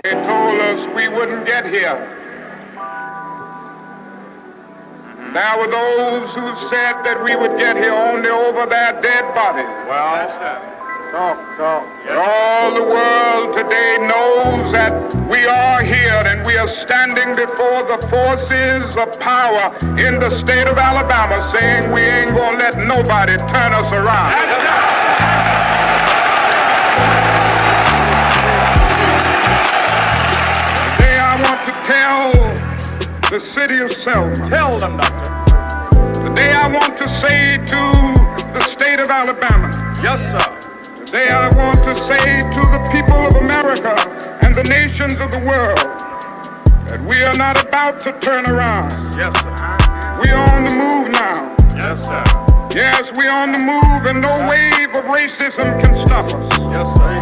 They told us we wouldn't get here. There were those who said that we would get here only over their dead bodies. Well, yes, sir. Talk. Yes. All the world today knows that we are here and we are standing before the forces of power in the state of Alabama saying we ain't gonna let nobody turn us around. Today I want to tell the city of Selma. Tell them, Doctor. Today I want to say to the state of Alabama. Yes, sir. Today I want to say to the people of America and the nations of the world that we are not about to turn around. Yes, sir. We are on the move now. Yes, sir. Yes, we are on the move and no wave of racism can stop us. Yes, sir.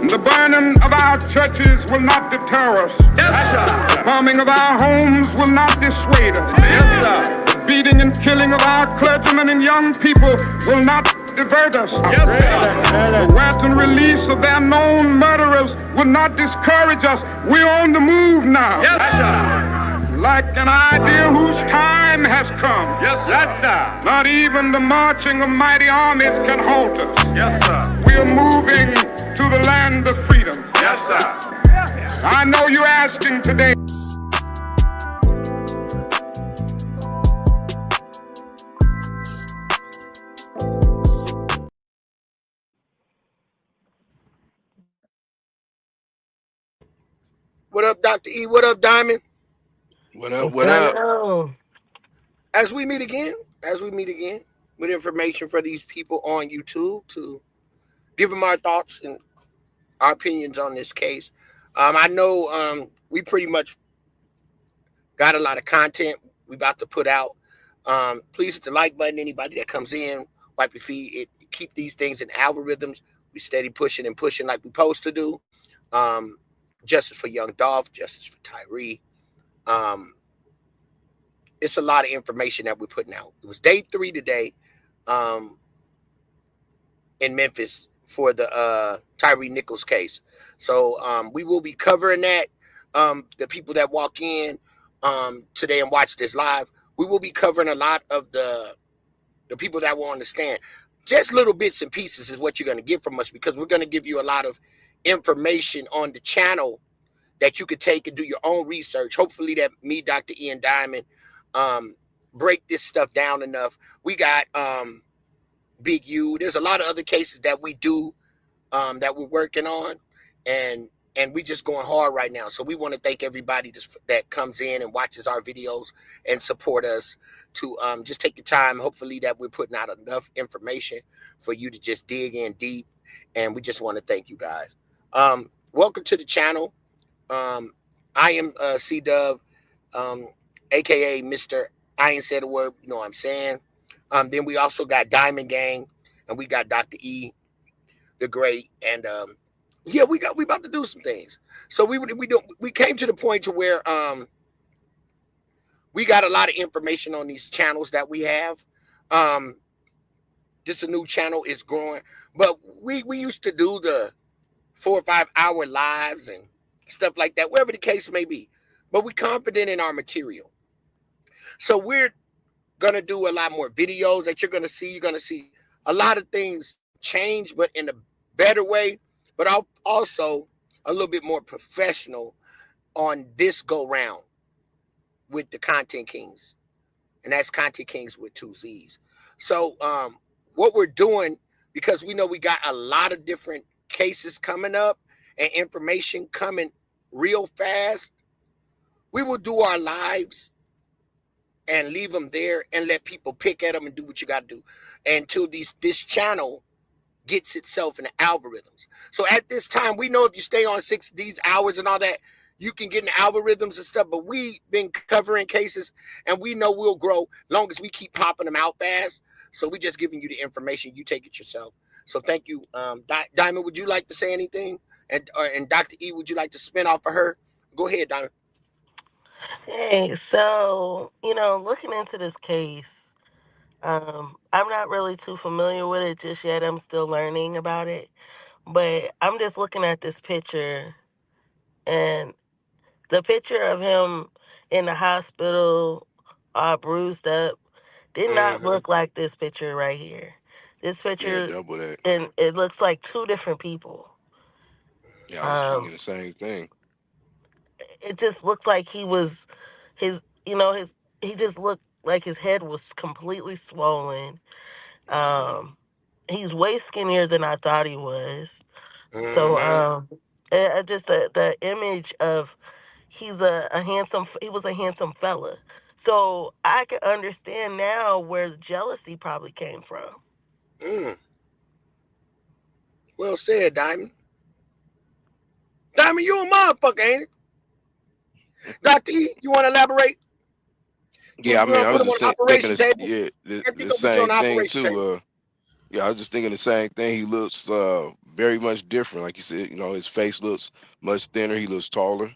And the burning of our churches will not deter us. Yes, sir. The bombing of our homes will not dissuade us. Yes, sir. The beating and killing of our clergymen and young people will not divert us. Yes, sir. The wanton release of their known murderers will not discourage us. We're on the move now. Yes, sir. Like an idea whose time has come. Yes, sir. Not even the marching of mighty armies can halt us. Yes, sir. We are moving to the land of freedom. Yes, sir. I know you're asking today. What up, Dr. E? What up, Diamond? What up? As we meet again with information for these people on YouTube to give them our thoughts and our opinions on this case. I know we pretty much got a lot of content we about to put out. Please hit the like button. Anybody that comes in, wipe your feet. Keep these things in algorithms. We steady pushing and pushing like we supposed to do. Justice for Young Dolph, justice for Tyree. It's a lot of information that we're putting out. It was day 3 today in Memphis for the Tyree Nichols case. So we will be covering that. The people that walk in today and watch this live, we will be covering a lot of the people that will understand. Just little bits and pieces is what you're going to get from us, because we're going to give you a lot of information on the channel that you could take and do your own research. Hopefully that me, Dr. Ian Diamond, break this stuff down enough. We got Big U. There's a lot of other cases that we do that we're working on, and we just going hard right now. So we want to thank everybody that comes in and watches our videos and support us to just take your time. Hopefully that we're putting out enough information for you to just dig in deep, and we just want to thank you guys. Welcome to the channel. I am C-Dub, aka Mr. I Ain't Said a Word, you know what I'm saying. Then we also got Diamond Gang, and we got Dr. E, the Great, and yeah, we about to do some things. So we came to the point to where we got a lot of information on these channels that we have. Just a new channel is growing, but we used to do the 4 or 5 hour lives and stuff like that, wherever the case may be. But we're confident in our material. So we're going to do a lot more videos that you're going to see. You're going to see a lot of things change, but in a better way, but also a little bit more professional on this go round with the Content Kings. And that's Content Kings with 2 Z's. So what we're doing, because we know we got a lot of different cases coming up and information coming real fast, we will do our lives and leave them there and let people pick at them and do what you got to do until this channel gets itself in the algorithms. So at this time, we know if you stay on these hours and all that, you can get in the algorithms and stuff, but we've been covering cases and we know we'll grow long as we keep popping them out fast. So we're just giving you the information. You take it yourself. So thank you. Diamond, would you like to say anything? And Dr. E, would you like to spin off of her? Go ahead, Diamond. Hey, so, looking into this case, I'm not really too familiar with it just yet. I'm still learning about it. But I'm just looking at this picture, And the picture of him in the hospital, all bruised up, did not Mm-hmm. look like this picture right here. This Yeah, picture, double that. and it looks like two different people. Yeah, I was Um, thinking the same thing. it just looked like he was his, you know, his. He just looked like his head was completely swollen. Hmm. Um, he's way skinnier than I thought he was. So, Mm-hmm. just the image of a handsome. He was a handsome fella. So I can understand now where the jealousy probably came from. Mm. Well said, Diamond. Diamond, you a motherfucker, ain't it? Dr. E, you want to elaborate? Yeah, I You mean, want to I put was him on just the thinking operation this. table? Yeah, Everything the gonna put you on same the thing operation too. table. Yeah, I was just thinking the same thing. He looks very much different. Like you said, his face looks much thinner. He looks taller.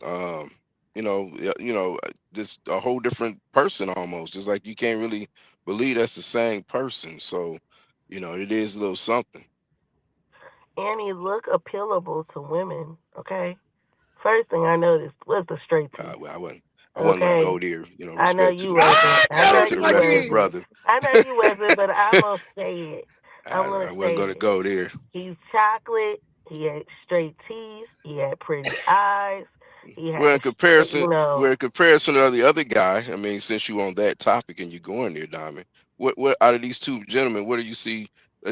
Um, yeah, just a whole different person almost. Just like you can't really believe that's the same person. So, it is a little something. And he looked appealable to women. Okay. First thing I noticed was the straight teeth. Well, I wasn't gonna Okay. go there. I know Respect to you the wasn't. Ah, I tell know it to the you like rest of the it is. wasn't. brother. I know you wasn't, but I'm gonna say it. I'm I gonna wasn't say gonna it. go there. He's chocolate. He had straight teeth. He had pretty eyes. He Well, had, in comparison, you know, to the other guy, I mean, since you on that topic and you going there, Diamond, what out of these two gentlemen, what do you see?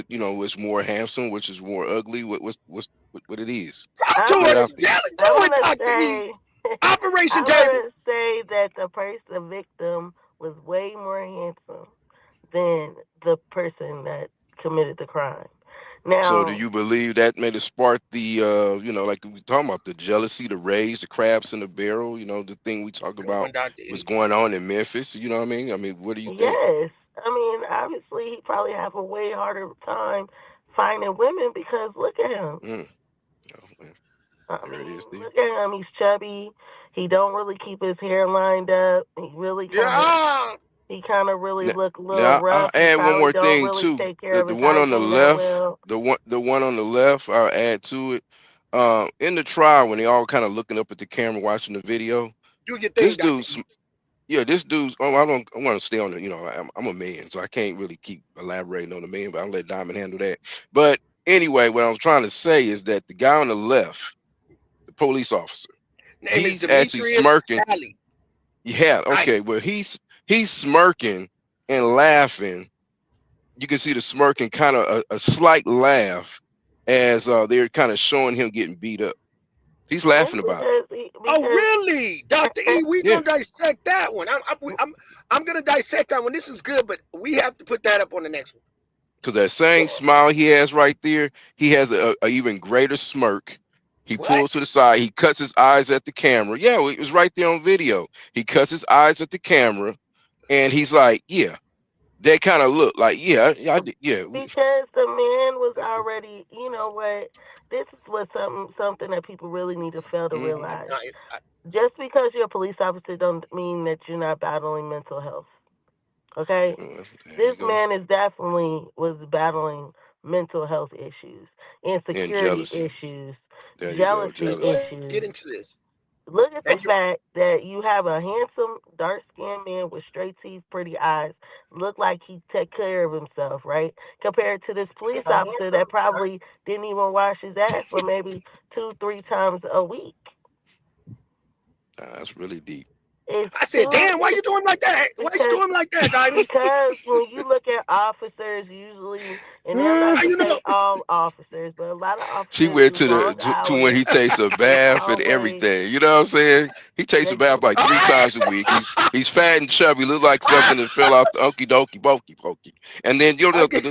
Was more handsome, which is more ugly. What it is? Talk to I'm Put it it. gonna, out there. Tell it to I'm it, gonna Dr. E. say, Operation I'm table. gonna say that the victim was way more handsome than the person that committed the crime. So, do Now, you believe that made it spark the, like we talking about the jealousy, the rage, the crabs in the barrel? The thing we talk Come on, about Dr. was E. going on in Memphis. You know what I mean? I mean, what do you think? yes, I mean, obviously, he probably have a way harder time finding women because look at him. Mm, well, I there it mean, is. There. look at him. He's chubby. He don't really keep his hair lined up. Yeah. He kind of really Now, look a little I'll rough. He add one probably more don't thing really too. take care The, of the his one on the hygiene that left, well. the one on the left, I'll add to it. In the trial, when they all kind of looking up at the camera, watching the video, Do your this thing, Dr. dude's, E. yeah, this dude's. Oh, I want to stay on the. I'm a man, so I can't really keep elaborating on the man, but I'll let Diamond handle that. But anyway, what I was trying to say is that the guy on the left, the police officer, Name is he's actually Demetrius smirking. Valley. Yeah, okay. Diamond. Well, he's smirking and laughing. You can see the smirk and kind of a slight laugh as they're kind of showing him getting beat up. He's It's laughing about it. because Oh, really? Dr. E, we Yeah, gonna dissect that one. I'm gonna dissect that one. This is good, but we have to put that up on the next one. because that same smile he has right there, he has a even greater smirk. He pulls to What? the side. He cuts his eyes at the camera. Yeah, it was right there on video. He cuts his eyes at the camera, and he's like, "Yeah." That kind of look like, "Yeah, yeah, I did, yeah." because the man was already. You know what? This is what something that people really need to fail to Mm-hmm. realize. I, Just because you're a police officer don't mean that you're not battling mental health. Okay? There This you go. man is definitely was battling mental health issues, And insecurity jealousy. issues, There you go, jealousy let's go ahead jealousy. and get issues. into this. Look at the And you, fact that you have a handsome, dark skinned man with straight teeth, pretty eyes, look like he take care of himself, right? Compared to this police officer that probably didn't even wash his ass for maybe 2, 3 times a week. That's really deep. It's I said, two damn, why you doing him like that? Why you because doing him like that, Diamond? because when you look at officers, usually, and I'm not How gonna you say know? all officers, but a lot of She officers went do long to when hours. he takes a They bath and always everything. You know what I'm saying? He takes a they bath like three Ah, times a week. He's fat and chubby, look like something that fell off the okie dokie pokey pokey. And then you know, okay.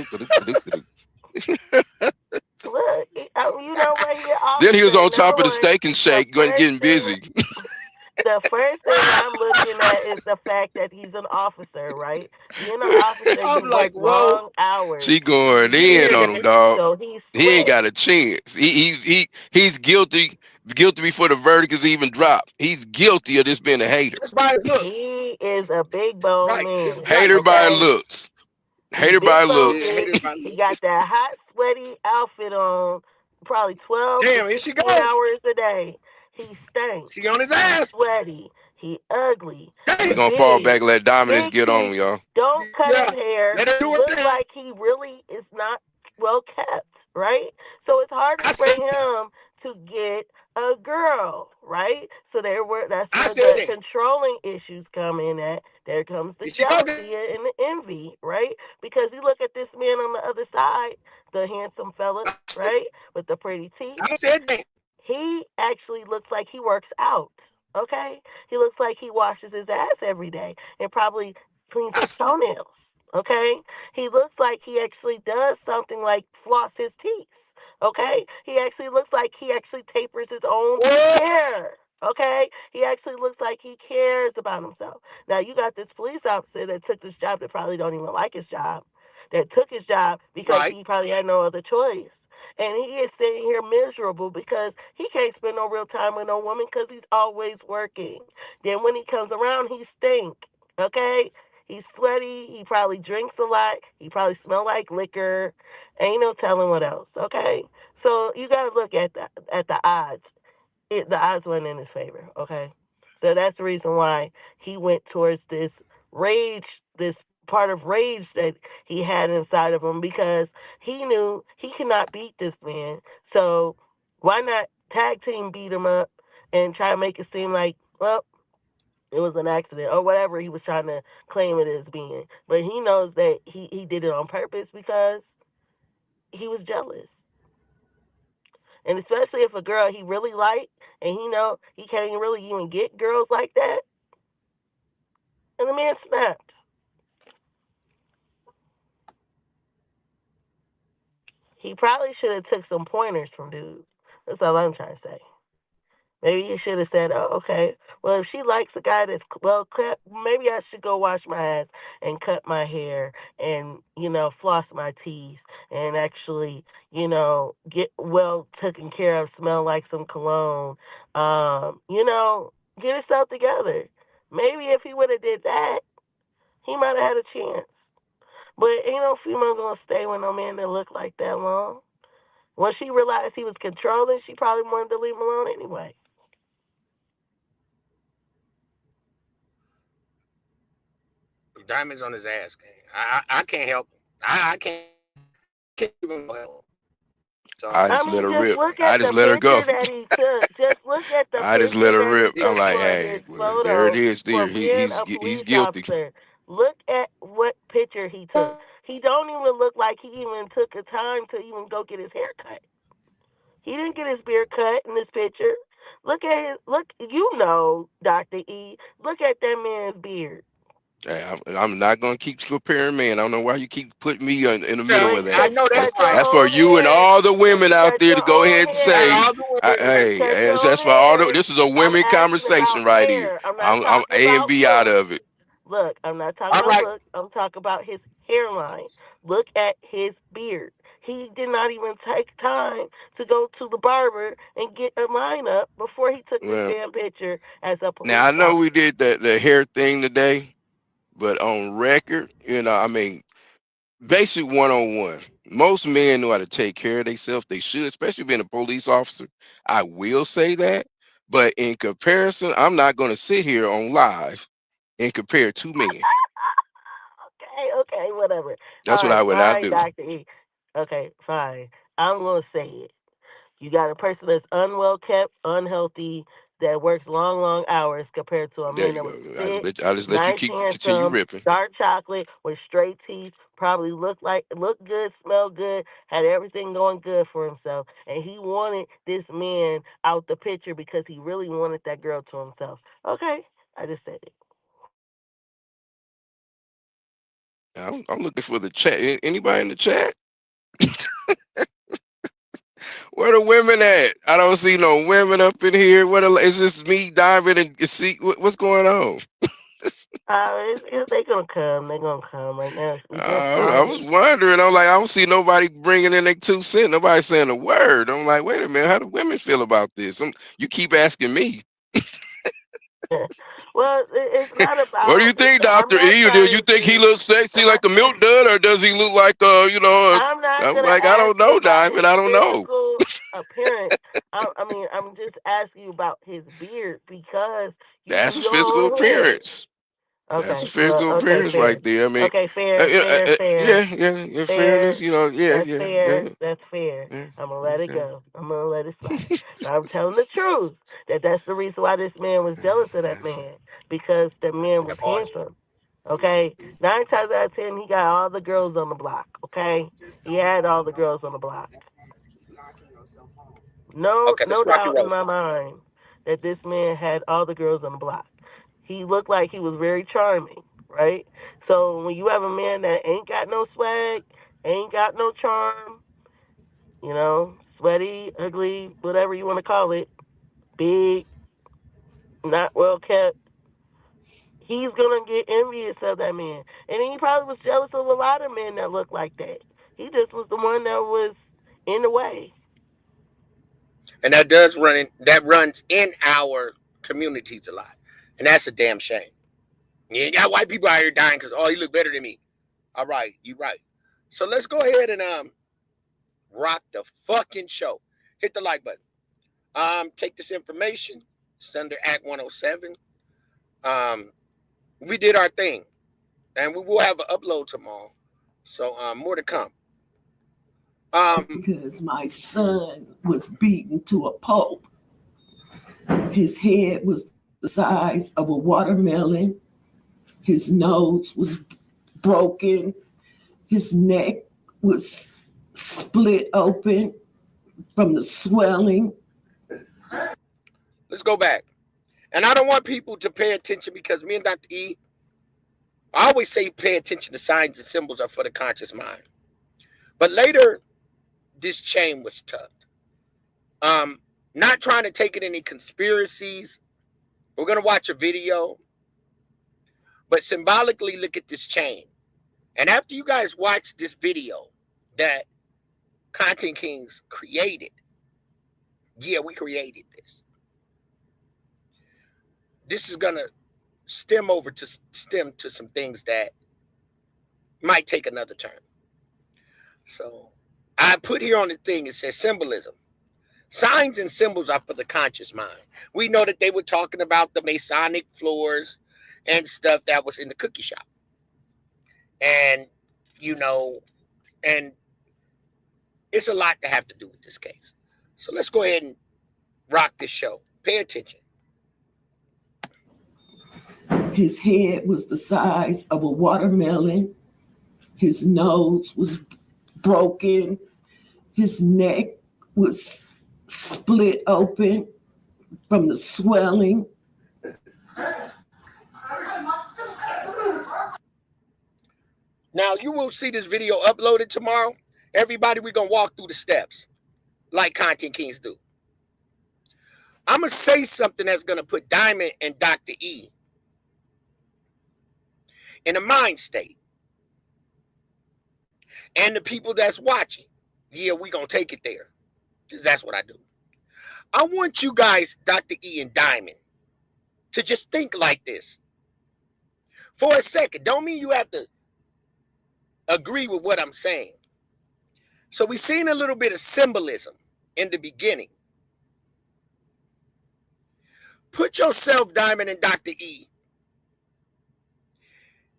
look. You know what? He an then he was officer. on Number top of the one, steak and the shake, going first getting thing busy. the first thing I'm looking at is the fact that he's an officer, right? Being an officer, you I'm like, work whoa. long hours. She You going do in Yeah. on him, things, dog. so he's He ain't slick. got a chance. He's guilty before the verdict is even dropped. He's guilty of this being a hater. Just by his looks. He is a big bone Right. His man. right. Hater by Okay. Okay, looks. he Hater by big Yeah, looks. boned. hated by He looks. got that hot, sweaty outfit on, probably 12 to Damn, here she 16 go. hours a day. He stank. She on his He's ass. sweaty. He ugly. We He Damn. gonna fall back big. and let Dominus Big get on, teeth. y'all. Don't cut his Yeah. hair. Let her He do her looks thing. like he really is not well kept, right? So it's harder I for said that. him to get a girl, right? So that's I where said the that. controlling issues come in at. There comes the Did she talking? jealousy and the envy, right? Because you look at this man on the other side, the handsome fella, right, with the pretty teeth. I said that. He actually looks like he works out. Okay? He looks like he washes his ass every day and probably cleans I his toenails. Okay? He looks like he actually does something like floss his teeth. Okay? He actually looks like he actually tapers his own what? hair. Okay? He actually looks like he cares about himself. Now you got this police officer that took this job that probably don't even like his job. That took his job because Right. he probably had no other choice. And he is sitting here miserable because he can't spend no real time with no woman because he's always working. Then when he comes around, he stink. Okay? He's sweaty. He probably drinks a lot. He probably smell like liquor. Ain't no telling what else. Okay? So you got to look at the odds. The odds went in his favor. Okay? So that's the reason why he went towards this rage, this part of rage that he had inside of him because he knew he could not beat this man. So why not tag team beat him up and try to make it seem like, well, it was an accident or whatever he was trying to claim it as being. But he knows that he did it on purpose because he was jealous. And especially if a girl he really liked and he know he can't really even get girls like that, and the man snapped. He probably should have took some pointers from dudes. That's all I'm trying to say. Maybe he should have said, "Oh, okay. Well, if she likes a guy that's well cut, maybe I should go wash my ass and cut my hair and floss my teeth and actually get well taken care of, smell like some cologne. Get himself together. Maybe if he would have did that, he might have had a chance. But ain't no female gonna stay with no man that look like that long. When she realized he was controlling, she probably wanted to leave him alone anyway. Diamonds on his ass, gang. I can't help him. I can't even help. So I I just let mean, her just rip. look I at just the let her go. picture that he took. Just look at the I just let picture her that he rip. I'm took like, for hey, this well, there it photo is. for There, being a he's police guilty. officer. Look at what picture he took. He don't even look like he even took a time to even go get his hair cut. He didn't get his beard cut in this picture. Look. Dr. E. Look at that man's beard. Hey, I'm not gonna keep comparing, man. I don't know why you keep putting me in the middle yeah, of When that. I cause know you that's cut your right. That's for own you and hair, all the when women you out cut there to your go own ahead and And hair, say, all the women. when you hey, cut your own that's for all. hair, This is a I'm women asking conversation about right here. hair. I'm not I'm talking A and about B out look. of it. Look, I'm not talking All about right. look. I'm talking about his hairline. Look at his beard. He did not even take time to go to the barber and get a line up before he took this Well, damn picture as a now police I know we officer. did the hair thing today, but on record, I mean, basic 101. Most men know how to take care of themselves. They should, especially being a police officer. I will say that. But in comparison, I'm not going to sit here on live and compare two men. Okay, whatever. All That's what I right, would not fine, do. Dr. E. Okay, fine. I'm going to say it. You got a person that's unwell kept, unhealthy, that works long, long hours compared to a There man you that was go. fit, I just let you nice, keep continue handsome, ripping. dark chocolate with straight teeth, probably look good, smell good, had everything going good for himself, and he wanted this man out the picture because he really wanted that girl to himself. Okay, I just said it. I'm looking for the chat. Anybody in the chat? Where the women at? I don't see no women up in here. It's just me diving and see what's going on. They're gonna come. They're gonna come right now. We just I was started. wondering. I'm like, I don't see nobody bringing in their 2 cents. Nobody saying a word. I'm like, wait a minute. How do women feel about this? You keep asking me. Well, it's not What do about. you think, I'm Doctor not E? Or do you trying think he to. looks sexy I'm like not a milk trying. dud, or does he look like I'm not I'm gonna like, I ask don't know, about his Diamond. I don't know. physical. appearance. I mean, I'm just asking you about his beard because you do That's his your physical own hair. appearance. That's a Okay, well, physical okay, appearance fair. right there. I mean, Okay, fair, fair, fair, yeah, yeah. In fairness, fair. you know, yeah, That's yeah, fair. yeah, That's fair. yeah. I'm gonna let it Okay. go. I'm gonna let it slide. But I'm telling the truth that that's the reason why this man was jealous of that man because the man was That part. handsome. Okay, 9 times out of 10, he got all the girls on the block. Okay, he had all the girls on the block. No, Okay, let's no rock and doubt in roll. my mind that this man had all the girls on the block. He looked like he was very charming, right? So when you have a man that ain't got no swag, ain't got no charm, sweaty, ugly, whatever you want to call it, big, not well kept, he's gonna get envious of that man. And he probably was jealous of a lot of men that looked like that. He just was the one that was in the way. And that runs in our communities a lot. And that's a damn shame. You got white people out here dying because you look better than me. All right, you right. So let's go ahead and rock the fucking show. Hit the like button. Take this information. It's under Act 107. We did our thing. And we will have an upload tomorrow. So more to come. Because my son was beaten to a pulp. His head was the size of a watermelon. His nose was broken. His neck was split open from the swelling. Let's go back. And I don't want people to pay attention because me and Dr. E, I always say pay attention to signs and symbols are for the conscious mind. But later, this chain was tucked. Not trying to take it any conspiracies. We're going to watch a video. But symbolically, look at this chain. And after you guys watch this video that Content Kings created, yeah, we created this. This is going to stem to some things that might take another turn. So I put here on the thing, it says symbolism. Signs and symbols are for the conscious mind. We know that they were talking about the Masonic floors and stuff that was in the cookie shop. And, and it's a lot to have to do with this case. So let's go ahead and rock this show. Pay attention. His head was the size of a watermelon. His nose was broken. His neck was split open from the swelling. Now, you will see this video uploaded tomorrow. Everybody, we're going to walk through the steps like Content Kings do. I'm going to say something that's going to put Diamond and Dr. E in a mind state. And the people that's watching, yeah, we're going to take it there. Because that's what I do. I want you guys, Dr. E and Diamond, to just think like this. For a second. Don't mean you have to agree with what I'm saying. So we've seen a little bit of symbolism in the beginning. Put yourself, Diamond and Dr. E,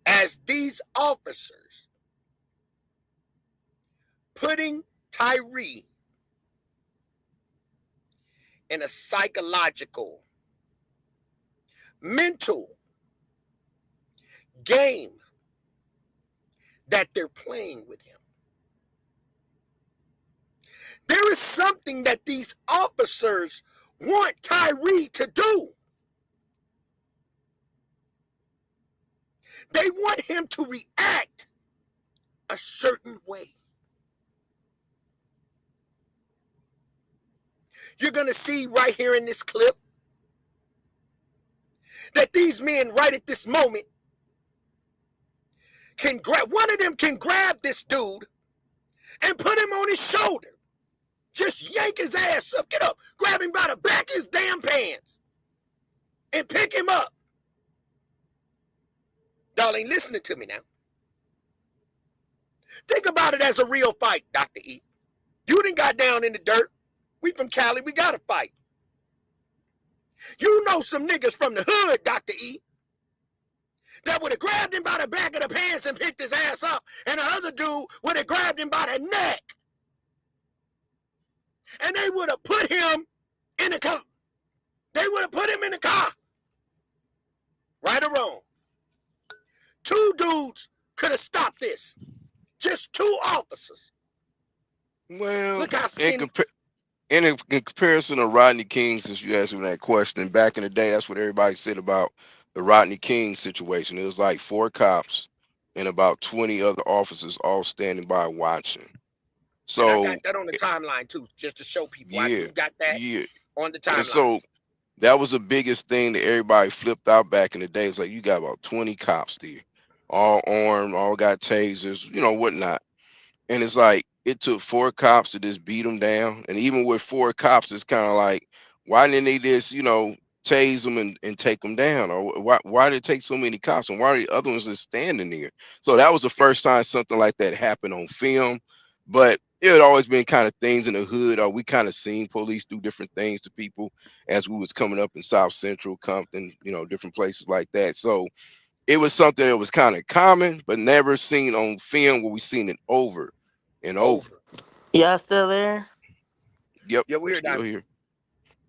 as these officers putting Tyree in a psychological, mental game that they're playing with him. There is something that these officers want Tyree to do. They want him to react a certain way. You're going to see right here in this clip that these men right at this moment one of them can grab this dude and put him on his shoulder. Just yank his ass up, get up, grab him by the back of his damn pants and pick him up. Y'all ain't listening to me now. Think about it as a real fight, Dr. E. You done got down in the dirt We from Cali, we gotta fight. You know some niggas from the hood, Dr. E, that would have grabbed him by the back of the pants and picked his ass up, and the other dude would have grabbed him by the neck. And they would have put him in the car. They would have put him in the car. Right or wrong. Two dudes could have stopped this. Just two officers. Well, Look how skinny. in comparison to Rodney King, since you asked me that question, back in the day, that's what everybody said about the Rodney King situation. It was like 4 cops and about 20 other officers all standing by watching. And I So got that on the timeline too, just to show people. I yeah, do got that yeah. on the And timeline. so that was the biggest thing that everybody flipped out back in the day. It's like you got about 20 cops there, all armed, all got tasers, whatnot. And it's like it took 4 cops to just beat them down. And even with 4 cops, it's kind of like, why didn't they just, tase them and take them down? Or why did it take so many cops? And why are the other ones just standing there? So that was the first time something like that happened on film. But it had always been kind of things in the hood. Or we kind of seen police do different things to people as we was coming up in South Central, Compton, different places like that. So it was something that was kind of common, but never seen on film where we seen it over and over. Over. Y'all still there? Yep, Yeah, we're we're still not. here.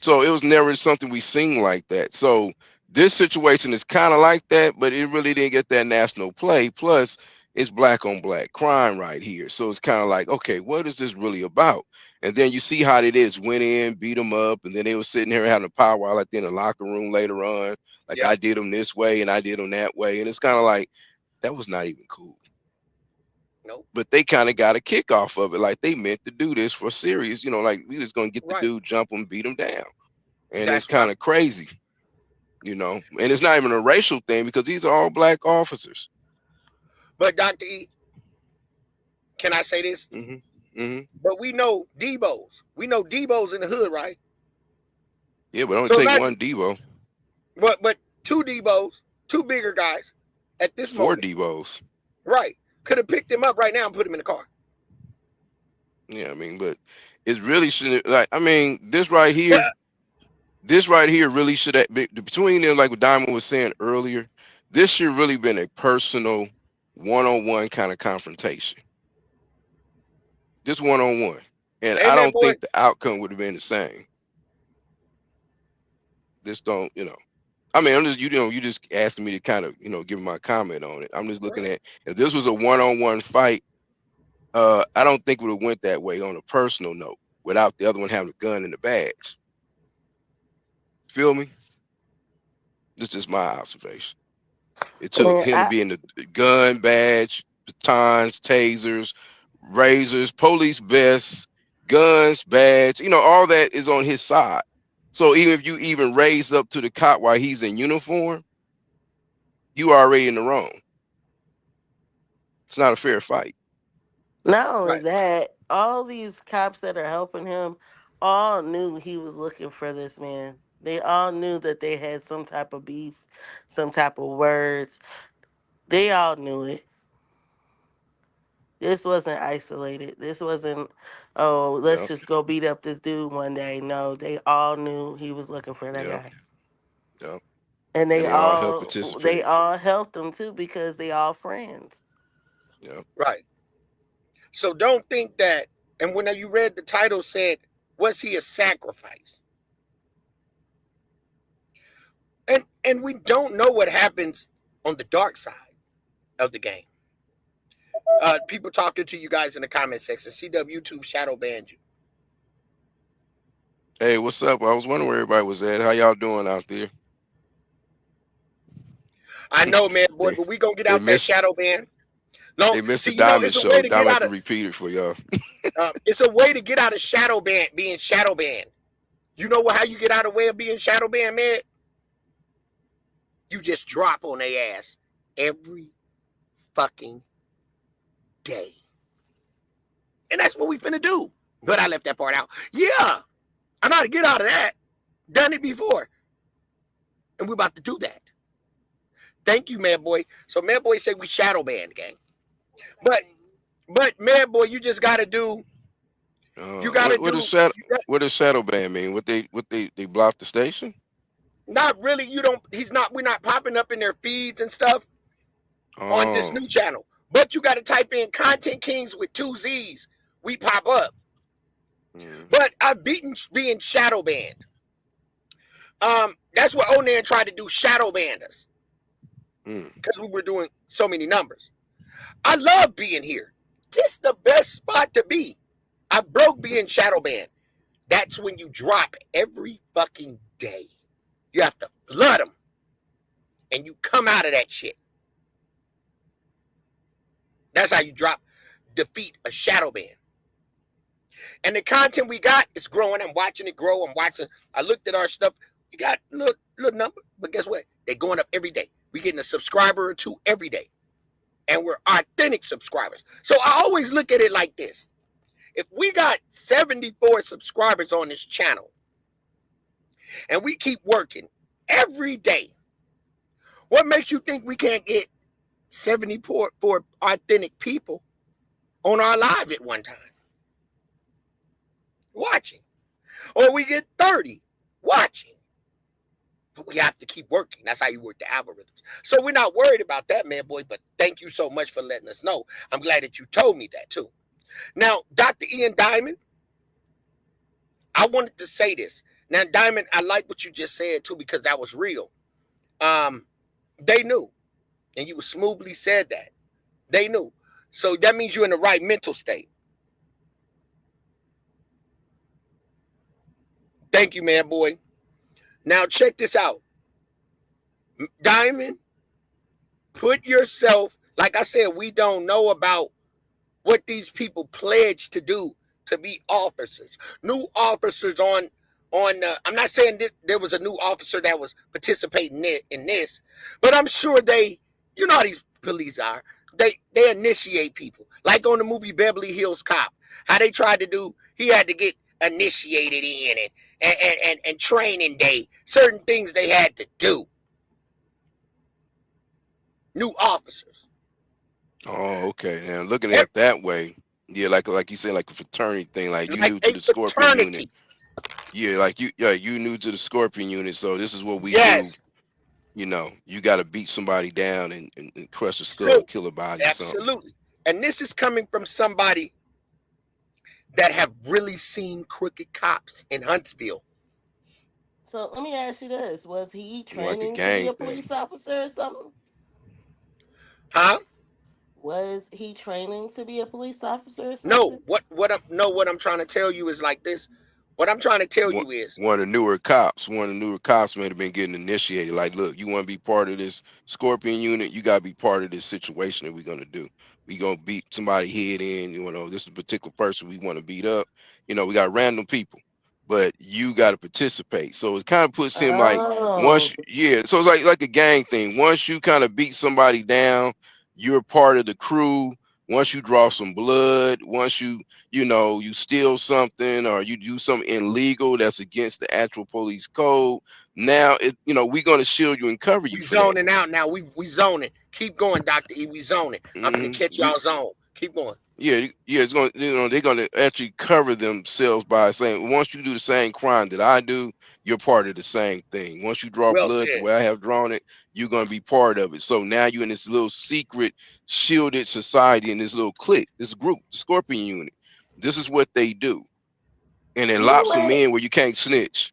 So it was never something we seen like that. So this situation is kind of like that, but it really didn't get that national play. Plus, it's black on black crime right here. So it's kind of like, okay, what is this really about? And then you see how it is, went in, beat them up, and then they were sitting here having a powwow like in the locker room later on. Like Yep. I did them this way and I did them that way. And it's kind of like, that was not even cool. Nope. But they kind of got a kick off of it. Like they meant to do this for serious, like we was going to get the Right. dude, jump him, beat him down. And it's That's what kind of crazy, and it's not even a racial thing because these are all black officers. But Dr. E, can I say this? Hmm. Hmm. But we know Debo's. We know Debo's in the hood, right? Yeah, but only So take imagine, one Devo, but two Debo's, two bigger guys at this 4 moment, Devos. right? Could have picked him up right now and put him in the car. Yeah, I mean, but it really shouldn't. Like, I mean, this right here really should have been between them. Like what Diamond was saying earlier, this should really been a personal, one-on-one kind of confrontation. Just one-on-one, and Hey I man, don't boy, think the outcome would have been the same. This don't, I mean, you just asking me to kind of, give my comment on it. I'm just looking right. at if this was a one-on-one fight, I don't think it would have went that way on a personal note without the other one having a gun in the bags. Feel me? This is just my observation. It took Man, him to be in the gun badge, batons, tasers, razors, police vests, guns, badge, all that is on his side. So even if you even raise up to the cop while he's in uniform, you are already in the wrong. It's not a fair fight. not only Right. that, all these cops that are helping him all knew he was looking for this man. They all knew that they had some type of beef, some type of words. They all knew it. This wasn't isolated. This wasn't, oh, let's Yeah, just go beat up this dude one day. No, they all knew he was looking for that yeah, guy. yeah. And And they they all help all they participate. all helped him too because they all friends. Yeah, Right. So don't think that. And when you read the title, said, "Was he a sacrifice?" And we don't know what happens on the dark side of the game. People talking to you guys in the comment section. CW YouTube shadow banned you. hey, what's up? I was wondering where everybody was at. How y'all doing out there? I know, man, boy, they but we gonna get they out that missed shadow ban. No, they missed the see, Diamond it's a way show. to get Diamond have out to of. repeat it for y'all. It's a way to get out of shadow ban, being shadow banned. You know how you get out of the way of being shadow banned, man? You just drop on their ass every fucking day. And that's what we finna do. But I left that part out. Yeah, I know how to get out of that. Done it before. And we're about to do that. Thank you, man boy. So man boy said we shadow banned, gang. But man boy, you just gotta do You gotta What does do. shadow what does shadow ban mean? What they block the station? Not really. You don't. He's not. We're not popping up in their feeds and stuff on this Oh. new channel. But you got to type in Content Kings with 2 Z's. We pop up. Mm, But I've beaten being shadow banned. That's what Onan tried to do. Shadow banned us mm, because we were doing so many numbers. I love being here. This is the best spot to be. I broke being shadow banned. That's when you drop every fucking day. You have to flood them. And you come out of that shit. That's how you defeat a shadow ban. And the content we got is growing. I'm watching it grow. I looked at our stuff. We got a little number, but guess what? They're going up every day. We're getting a subscriber or two every day. And we're authentic subscribers. So I always look at it like this. If we got 74 subscribers on this channel and we keep working every day, what makes you think we can't get 74 authentic people on our live at one time watching? Or we get 30 watching. But we have to keep working. That's how you work the algorithms. So we're not worried about that, man, boy. But thank you so much for letting us know. I'm glad that you told me that, too. Now, Dr. Ian Diamond, I wanted to say this. Now, Diamond, I like what you just said, too, because that was real. They knew. And you smoothly said that. They knew. So that means you're in the right mental state. Thank you, man, boy. Now, check this out. Diamond, put yourself, like I said, we don't know about what these people pledged to do to be officers. New officers I'm not saying there was a new officer that was participating in this, but I'm sure you know how these police are. They initiate people. Like on the movie Beverly Hills Cop, how they tried to do, he had to get initiated in and training day, certain things they had to do. New officers. oh, okay. Now looking at it that way, yeah, like you said, like a fraternity thing. Like you Like new to a the Scorpion unit. fraternity. Yeah, you new to the Scorpion unit. So this is what we do. Yes. You got to beat somebody down and crush a skull, So, kill a body or something. absolutely. And this is coming from somebody that have really seen crooked cops in Huntsville. So let me ask you this: was he Like a training to be gang a police thing. officer or something? Huh? Was he training to be a police officer or No. something? What I'm trying to tell you is like this. What I'm trying to tell one you is one of the newer cops may have been getting initiated. Like, look, you want to be part of this Scorpion unit, you gotta be part of this situation that we're gonna do. We gonna beat somebody head in, this is a particular person we want to beat up. We got random people, but you gotta participate. So it kind of puts him like Oh, yeah, so it's like a gang thing. Once you kind of beat somebody down, you're part of the crew. Once you draw some blood, once you steal something or you do something illegal that's against the actual police code, now we're going to shield you and cover you we for that. zoning out now. We zoning. Keep going, Dr. E. We zoning. I'm gonna catch We y'all zone. Keep going. Yeah, it's going they're going to actually cover themselves by saying once you do the same crime that I do, you're part of the same thing. Once you draw Well blood the said. way I have drawn it, you're going to be part of it. So now you're in this little secret shielded society in this little clique, this group, Scorpion unit. This is what they do. And it you know locks them what? in where you can't snitch.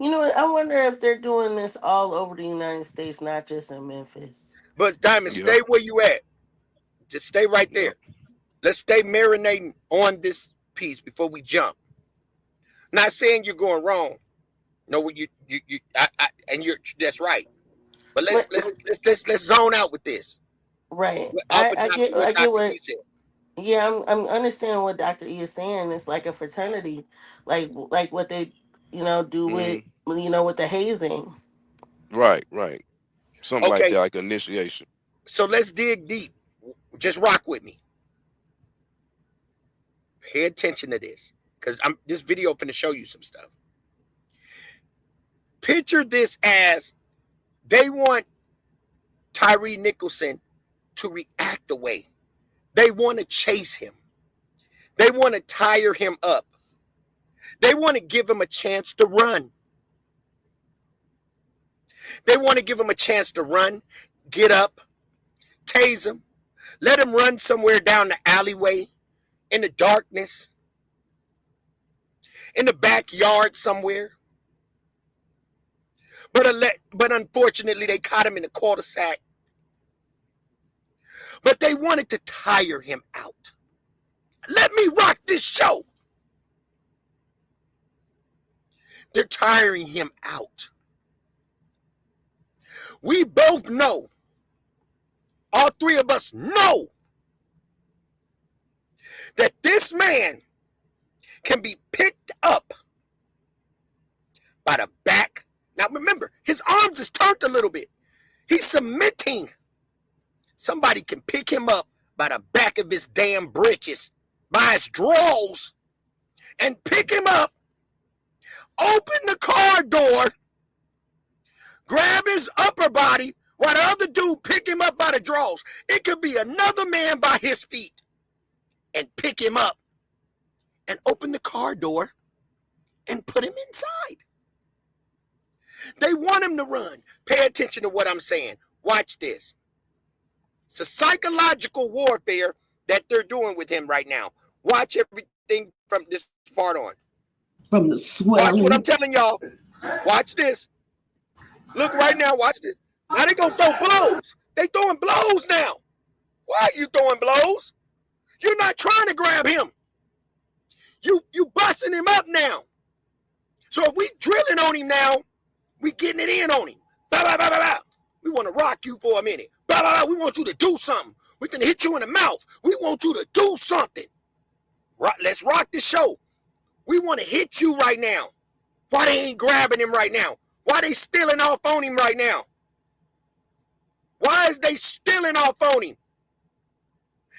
You know what? I wonder if they're doing this all over the United States, not just in Memphis. But Diamond, Yep. stay where you at. Just stay right Yep. there. Let's stay marinating on this piece before we jump. Not saying you're going wrong. No, and that's right. But let's But let's let's let's zone out with this. right, Off of I what get Dr. what. E said. Yeah, I'm understanding what Doctor E is saying. It's like a fraternity, like what they do with Hmm. with the hazing. Right, right. Something like Okay, that, like initiation. so let's dig deep. Just rock with me. Pay attention to this, because this video finna show you some stuff. Picture this as they want Tyree Nicholson to react away. They want to chase him. They want to tire him up. They want to give him a chance to run. They want to give him a chance to run, get up, tase him, let him run somewhere down the alleyway, in the darkness, in the backyard somewhere. But unfortunately, they caught him in the cul-de-sac. But they wanted to tire him out. Let me rock this show. They're tiring him out. We both know, all three of us know, that this man can be picked up by the back. Now remember, his arms is turned a little bit. He's submitting. Somebody can pick him up by the back of his damn britches, by his drawers, and pick him up, open the car door, grab his upper body, while the other dude pick him up by the drawers. It could be another man by his feet, and pick him up, and open the car door, and put him inside. They want him to run. Pay attention to what I'm saying. Watch this. It's a psychological warfare that they're doing with him right now. Watch everything from this part on. From the swelling. Watch what I'm telling y'all. Watch this. Look right now. Watch this. Now they gonna throw blows. They throwing blows now. Why are you throwing blows? You're not trying to grab him. You busting him up now. So if we drilling on him now, we getting it in on him. Bah, bah, bah, bah, bah. We want to rock you for a minute. Bah, bah, bah. We want you to do something. We finna hit you in the mouth. We want you to do something. Let's rock the show. We want to hit you right now. Why they ain't grabbing him right now? Why they stealing off on him right now? Why is they stealing off on him?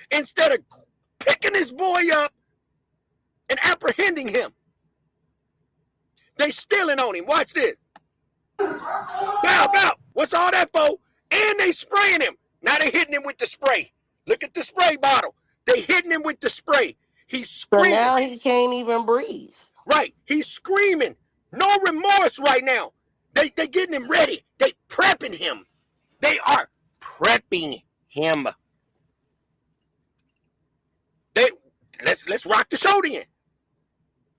Instead of picking this boy up and apprehending him. They stealing on him. Watch this. Bow, bow. What's all that for? And they spraying him. Now they hitting him with the spray. Look at the spray bottle. They hitting him with the spray. He's So screaming. now he can't even breathe. Right. He's screaming. No remorse right now. They getting him ready. They prepping him. They are prepping him. Let's rock the show then.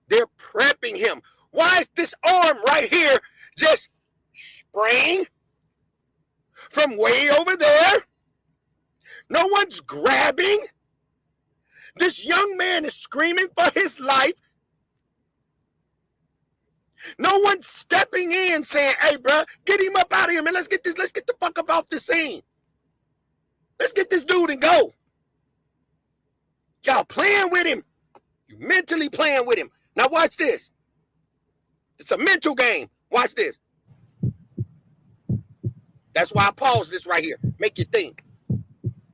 They're prepping him. Why is this arm right here just spraying from way over there? No one's grabbing. This young man is screaming for his life. No one's stepping in saying, hey, bro, get him up out of here, man. Let's get the fuck up off the scene. Let's get this dude and go. Y'all playing with him. You mentally playing with him. Now watch this. It's a mental game. Watch this. That's why I paused this right here. Make you think.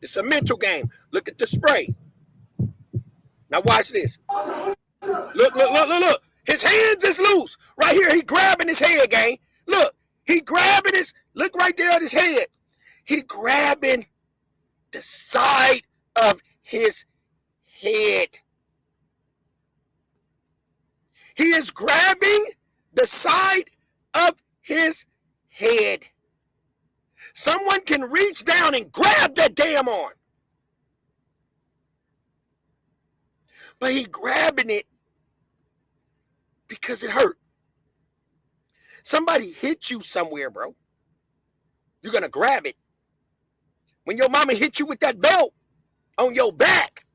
It's a mental game. Look at the spray. Now watch this. Look. His hands is loose. Right here, he grabbing his head, gang. Look, he grabbing his, look right there at his head. He grabbing the side of his head. He is grabbing the side of his head. Someone can reach down and grab that damn arm. But he grabbing it because it hurt. Somebody hit you somewhere, bro. You're going to grab it. When your mama hit you with that belt on your back,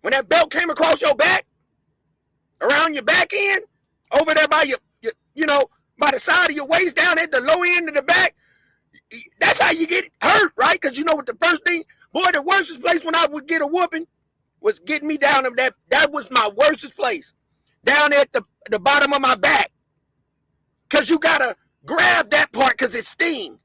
when that belt came across your back, around your back end, over there by your by the side of your waist, down at the low end of the back, that's how you get hurt, right? Because you know what the first thing, boy, the worstest place when I would get a whooping was getting me down of that. That was my worstest place. Down at the bottom of my back. Because you got to grab that part because it stings.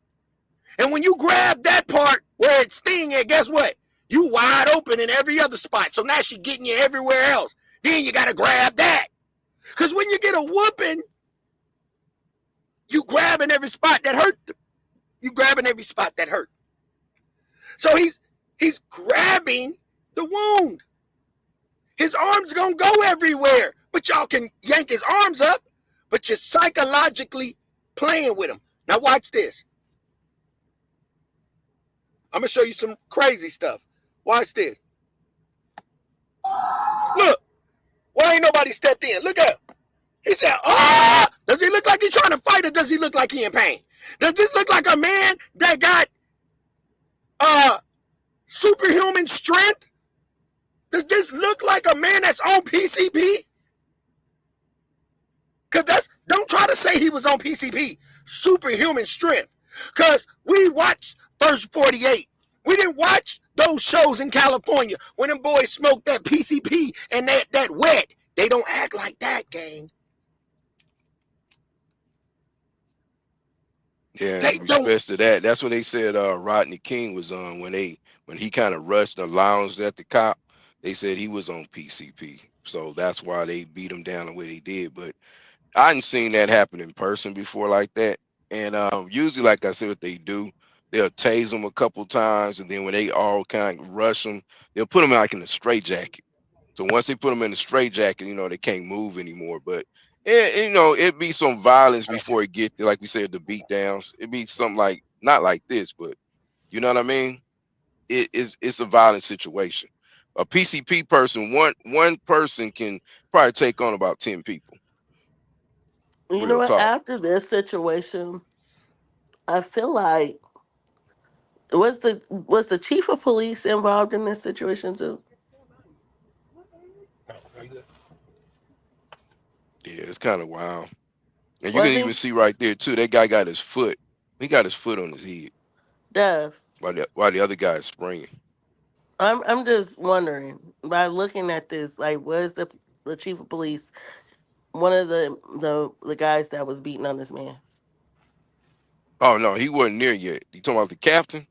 And when you grab that part where it's stinging, guess what? You wide open in every other spot. So now she's getting you everywhere else. Then you got to grab that. Because when you get a whooping, you grabbing every spot that hurt. You grabbing every spot that hurt. So he's grabbing the wound. His arms gonna go everywhere, but y'all can yank his arms up, but you're psychologically playing with him. Now watch this. I'm gonna show you some crazy stuff. Watch this. Look, why ain't nobody stepped in? Look up. He said, "Ah, does he look like he's trying to fight, or does he look like he in pain? Does this look like a man that got superhuman strength? Does this look like a man that's on PCP? Because don't try to say he was on PCP, superhuman strength. Because we watched First 48. We didn't watch those shows in California when them boys smoked that PCP and that wet. They don't act like that, gang. Yeah, They in don't. respects to that, that's what they said Rodney King was on when he kind of rushed and lounged at the cop. They said he was on PCP. So that's why they beat him down the way they did. But I hadn't seen that happen in person before like that. And usually, like I said, what they do, they'll tase them a couple times, and then when they all kind of rush them, they'll put them like in a straitjacket. So once they put them in a straitjacket, they can't move anymore. But it'd be some violence before it get there. Like we said, the beat downs. It'd be something like not like this, but you know what I mean? It's a violent situation. A PCP person, one person can probably take on about 10 people. You know Real what? talk. After this situation, I feel like was the chief of police involved in this situation too? Yeah, it's kind of wild. And you can Was even he? see right there too. That guy got his foot. He got his foot on his head Dev. while the other guy is spraying. I'm just wondering by looking at this, like, was the chief of police one of the guys that was beating on this man, Oh no, he wasn't near yet. You talking about the captain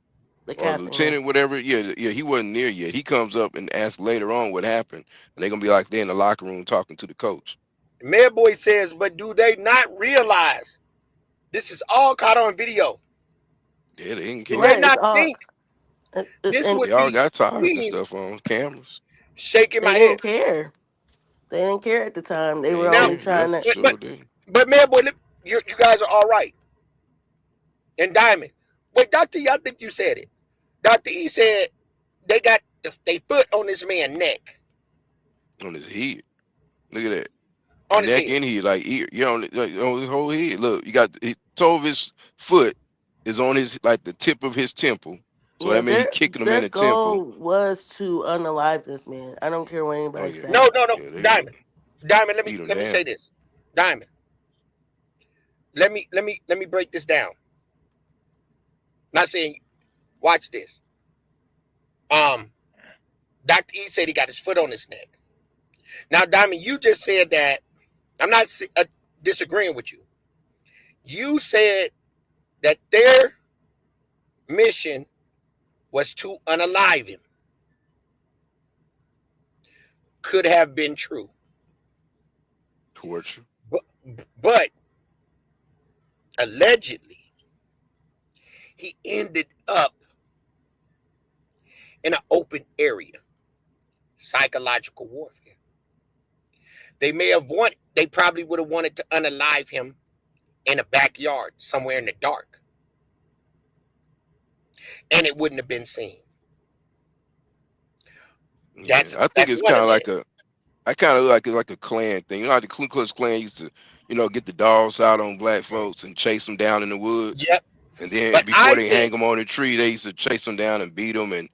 the or captain? Yeah. lieutenant, whatever? Yeah, yeah, he wasn't near yet. He comes up and asks later on what happened, and they're gonna be like they're in the locker room talking to the coach. Mayor Boy says, but do they not realize this is all caught on video? Yeah, they didn't Do they care. Right. It's not all. think this And They would all be got tires and seen? stuff on cameras. Shaking they my head. didn't care. They didn't care at the time. They were They Now, only did. Yep, trying to. but sure but, did. but Mayor Boy, you guys are all right. And Diamond. Wait, Dr. E, I think you said it. Dr. E said they got their foot on this man's neck, On his head. Look at that. on his Neck head. and head, like ear, on his whole head. Look, you got the toe of his foot is on his like the tip of his temple. So Yeah, that means he their kicking him in their the temple. goal was to unalive this man. I don't care what Oh anybody yeah, No, say. no, no. yeah, they would Diamond. Diamond, let me beat him let me say down. this. Diamond. Let me break this down. Not saying watch this. Um, Dr. E said he got his foot on his neck. Now, Diamond, you just said that. I'm not disagreeing with you. You said that their mission was to unalive him. Could have been true. Torture. But, but allegedly, he ended up in an open area. Psychological warfare. They probably would have wanted to unalive him in a backyard somewhere in the dark. And it wouldn't have been seen. Yeah, That's I think that's it's one kind of of them. like I kind of like it's like a clan thing. You know, how the Ku Klux Klan used to, get the dogs out on black folks and chase them down in the woods, Yep. and then But before I they hang think, them on the tree, they used to chase them down and beat them and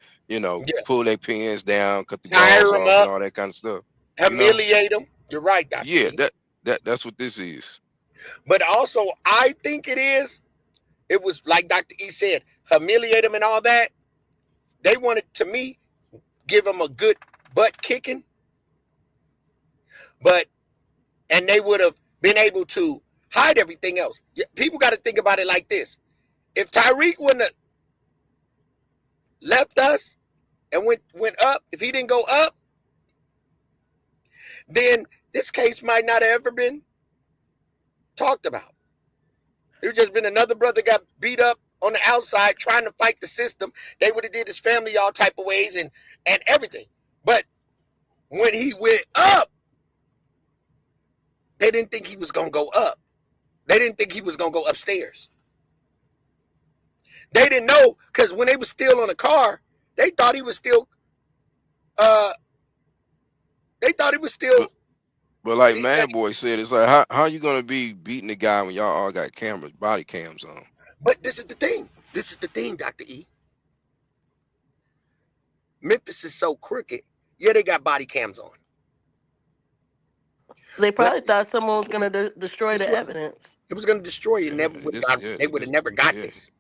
yeah, pull their pins down, cut the galls tire them off, and up, all that kind of stuff. You know, humiliate them. You're right, Dr. yeah, E. that's what this is. But also, I think it was like Dr. E said, humiliate them and all that. They wanted, to me, give them a good butt kicking, but, and they would have been able to hide everything else. People got to think about it like this. If Tyreek wouldn't have left us and went up, if he didn't go up, then this case might not have ever been talked about. It would just been another brother got beat up on the outside trying to fight the system. They would have did his family all type of ways and everything. But when he went up, they didn't think he was gonna go up. They didn't think he was gonna go upstairs. They didn't know because when they was still on the car, they thought he was still. Uh, they thought he was But still. but like Mad Boy said, it's like how you gonna be beating the guy when y'all all got cameras, body cams on? But this is the thing. This is the thing, Dr. E. Memphis is so crooked. Yeah, they got body cams on. They But probably thought someone was going to destroy guess the what? evidence. It was going to destroy you. Yeah, Never would have this got. yeah, They would have this never got yeah, this.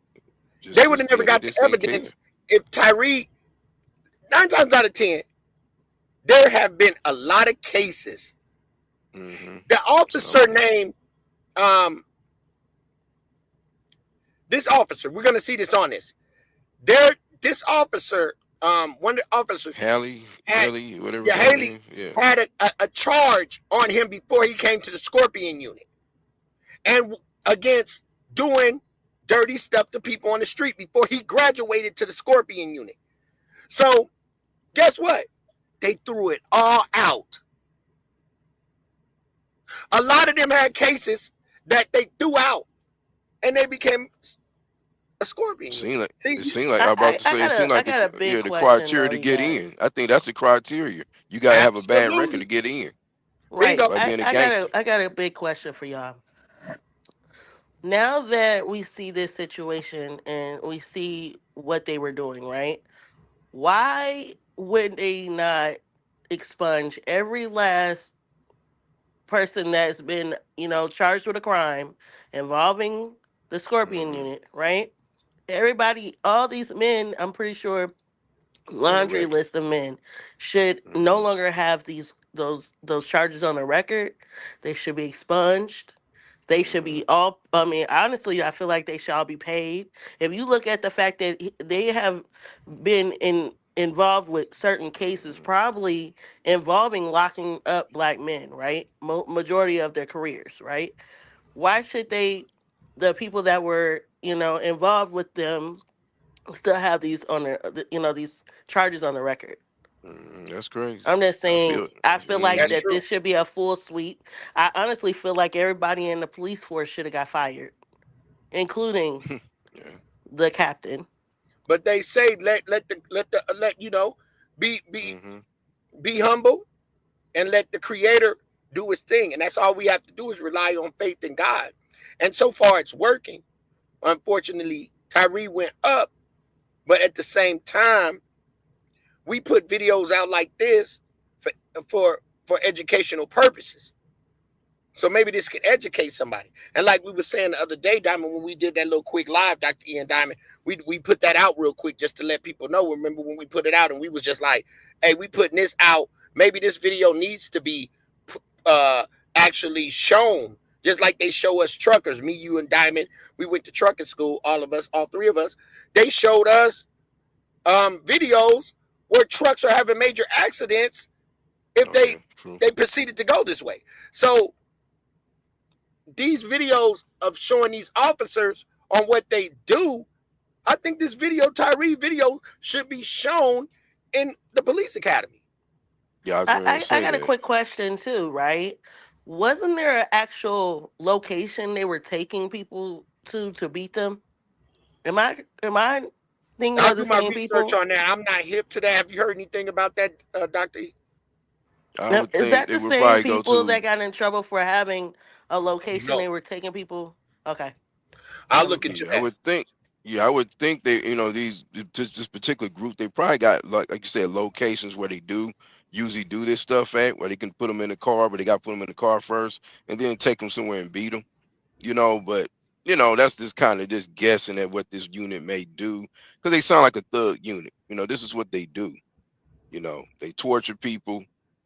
They would have never yeah, they got the just didn't care. evidence if Tyree. 9 times out of 10, there have been a lot of cases. Mm-hmm. The officer So named this officer. We're going to see this on this. This officer, one of the officers had, Haley, whatever yeah, his name Haley is, yeah. had a charge on him before he came to the Scorpion unit, and against doing dirty stuff to people on the street before he graduated to the Scorpion unit. So guess what? They threw it all out. A lot of them had cases that they threw out, and they became a Scorpion unit. It See, seemed like I'm about to say it seemed I like got a big the question criteria though, to you get guys. in. I think that's the criteria. You gotta have a bad record to absolutely. get in Right. Bingo. by being a gangster. I got a big question for y'all. Now that we see this situation and we see what they were doing, right? Why would they not expunge every last person that's been, charged with a crime involving the Scorpion Mm-hmm. unit, right? Everybody, all these men, I'm pretty sure On the laundry record. list of men should no Mm-hmm. longer have those charges on the record. They should be expunged. They should Mm-hmm. be all. I mean, honestly, I feel like they should all be paid. If you look at the fact that they have been involved with certain cases, Mm-hmm. probably involving locking up black men, right? Majority of their careers, right? Why should they, the people that were involved with them, still have these on their these charges on the record? That's crazy. I'm just I saying, feel. I feel like That's Mm-hmm. that true. this should be a full sweep. I honestly feel like everybody in the police force should have got fired, including Yeah. the captain. But they say let be be Mm-hmm. be humble and let the Creator do His thing, and that's all we have to do is rely on faith in God. And so far, it's working. Unfortunately, Tyree went up, but at the same time, we put videos out like this for for educational purposes. So maybe this can educate somebody. And like we were saying the other day, Diamond, when we did that little quick live, Dr. Ian Diamond, we put that out real quick just to let people know. Remember when we put it out and we was just like, hey, we putting this out. Maybe this video needs to be uh actually shown. Just like they show us truckers, me, you, and Diamond. We went to trucking school, all of us, all three of us. They showed us videos where trucks are having major accidents if Oh yeah. True. they proceeded to go this way. So these videos of showing these officers on what they do, I think this video, Tyree video, should be shown in the police academy. Yeah, I was going to I say got a that. quick question too, right? Wasn't there an actual location they were taking people to beat them? Am I thinking I'll of the do my same research people? on that. I'm not hip to that. Have you heard anything about that, Doctor? I Yep. would Is think that they the would same probably go people that to. got in trouble for having a location No, they were taking people? Okay. I'll Never look mind. into Yeah, I that. would think. Yeah, I would think they, this particular group, they probably got like you said, locations where they do usually do this stuff at, where they can put them in the car, but they got to put them in the car first, and then take them somewhere and beat them. But that's just kind of just guessing at what this unit may do because they sound like a thug unit. This is what they do. They torture people,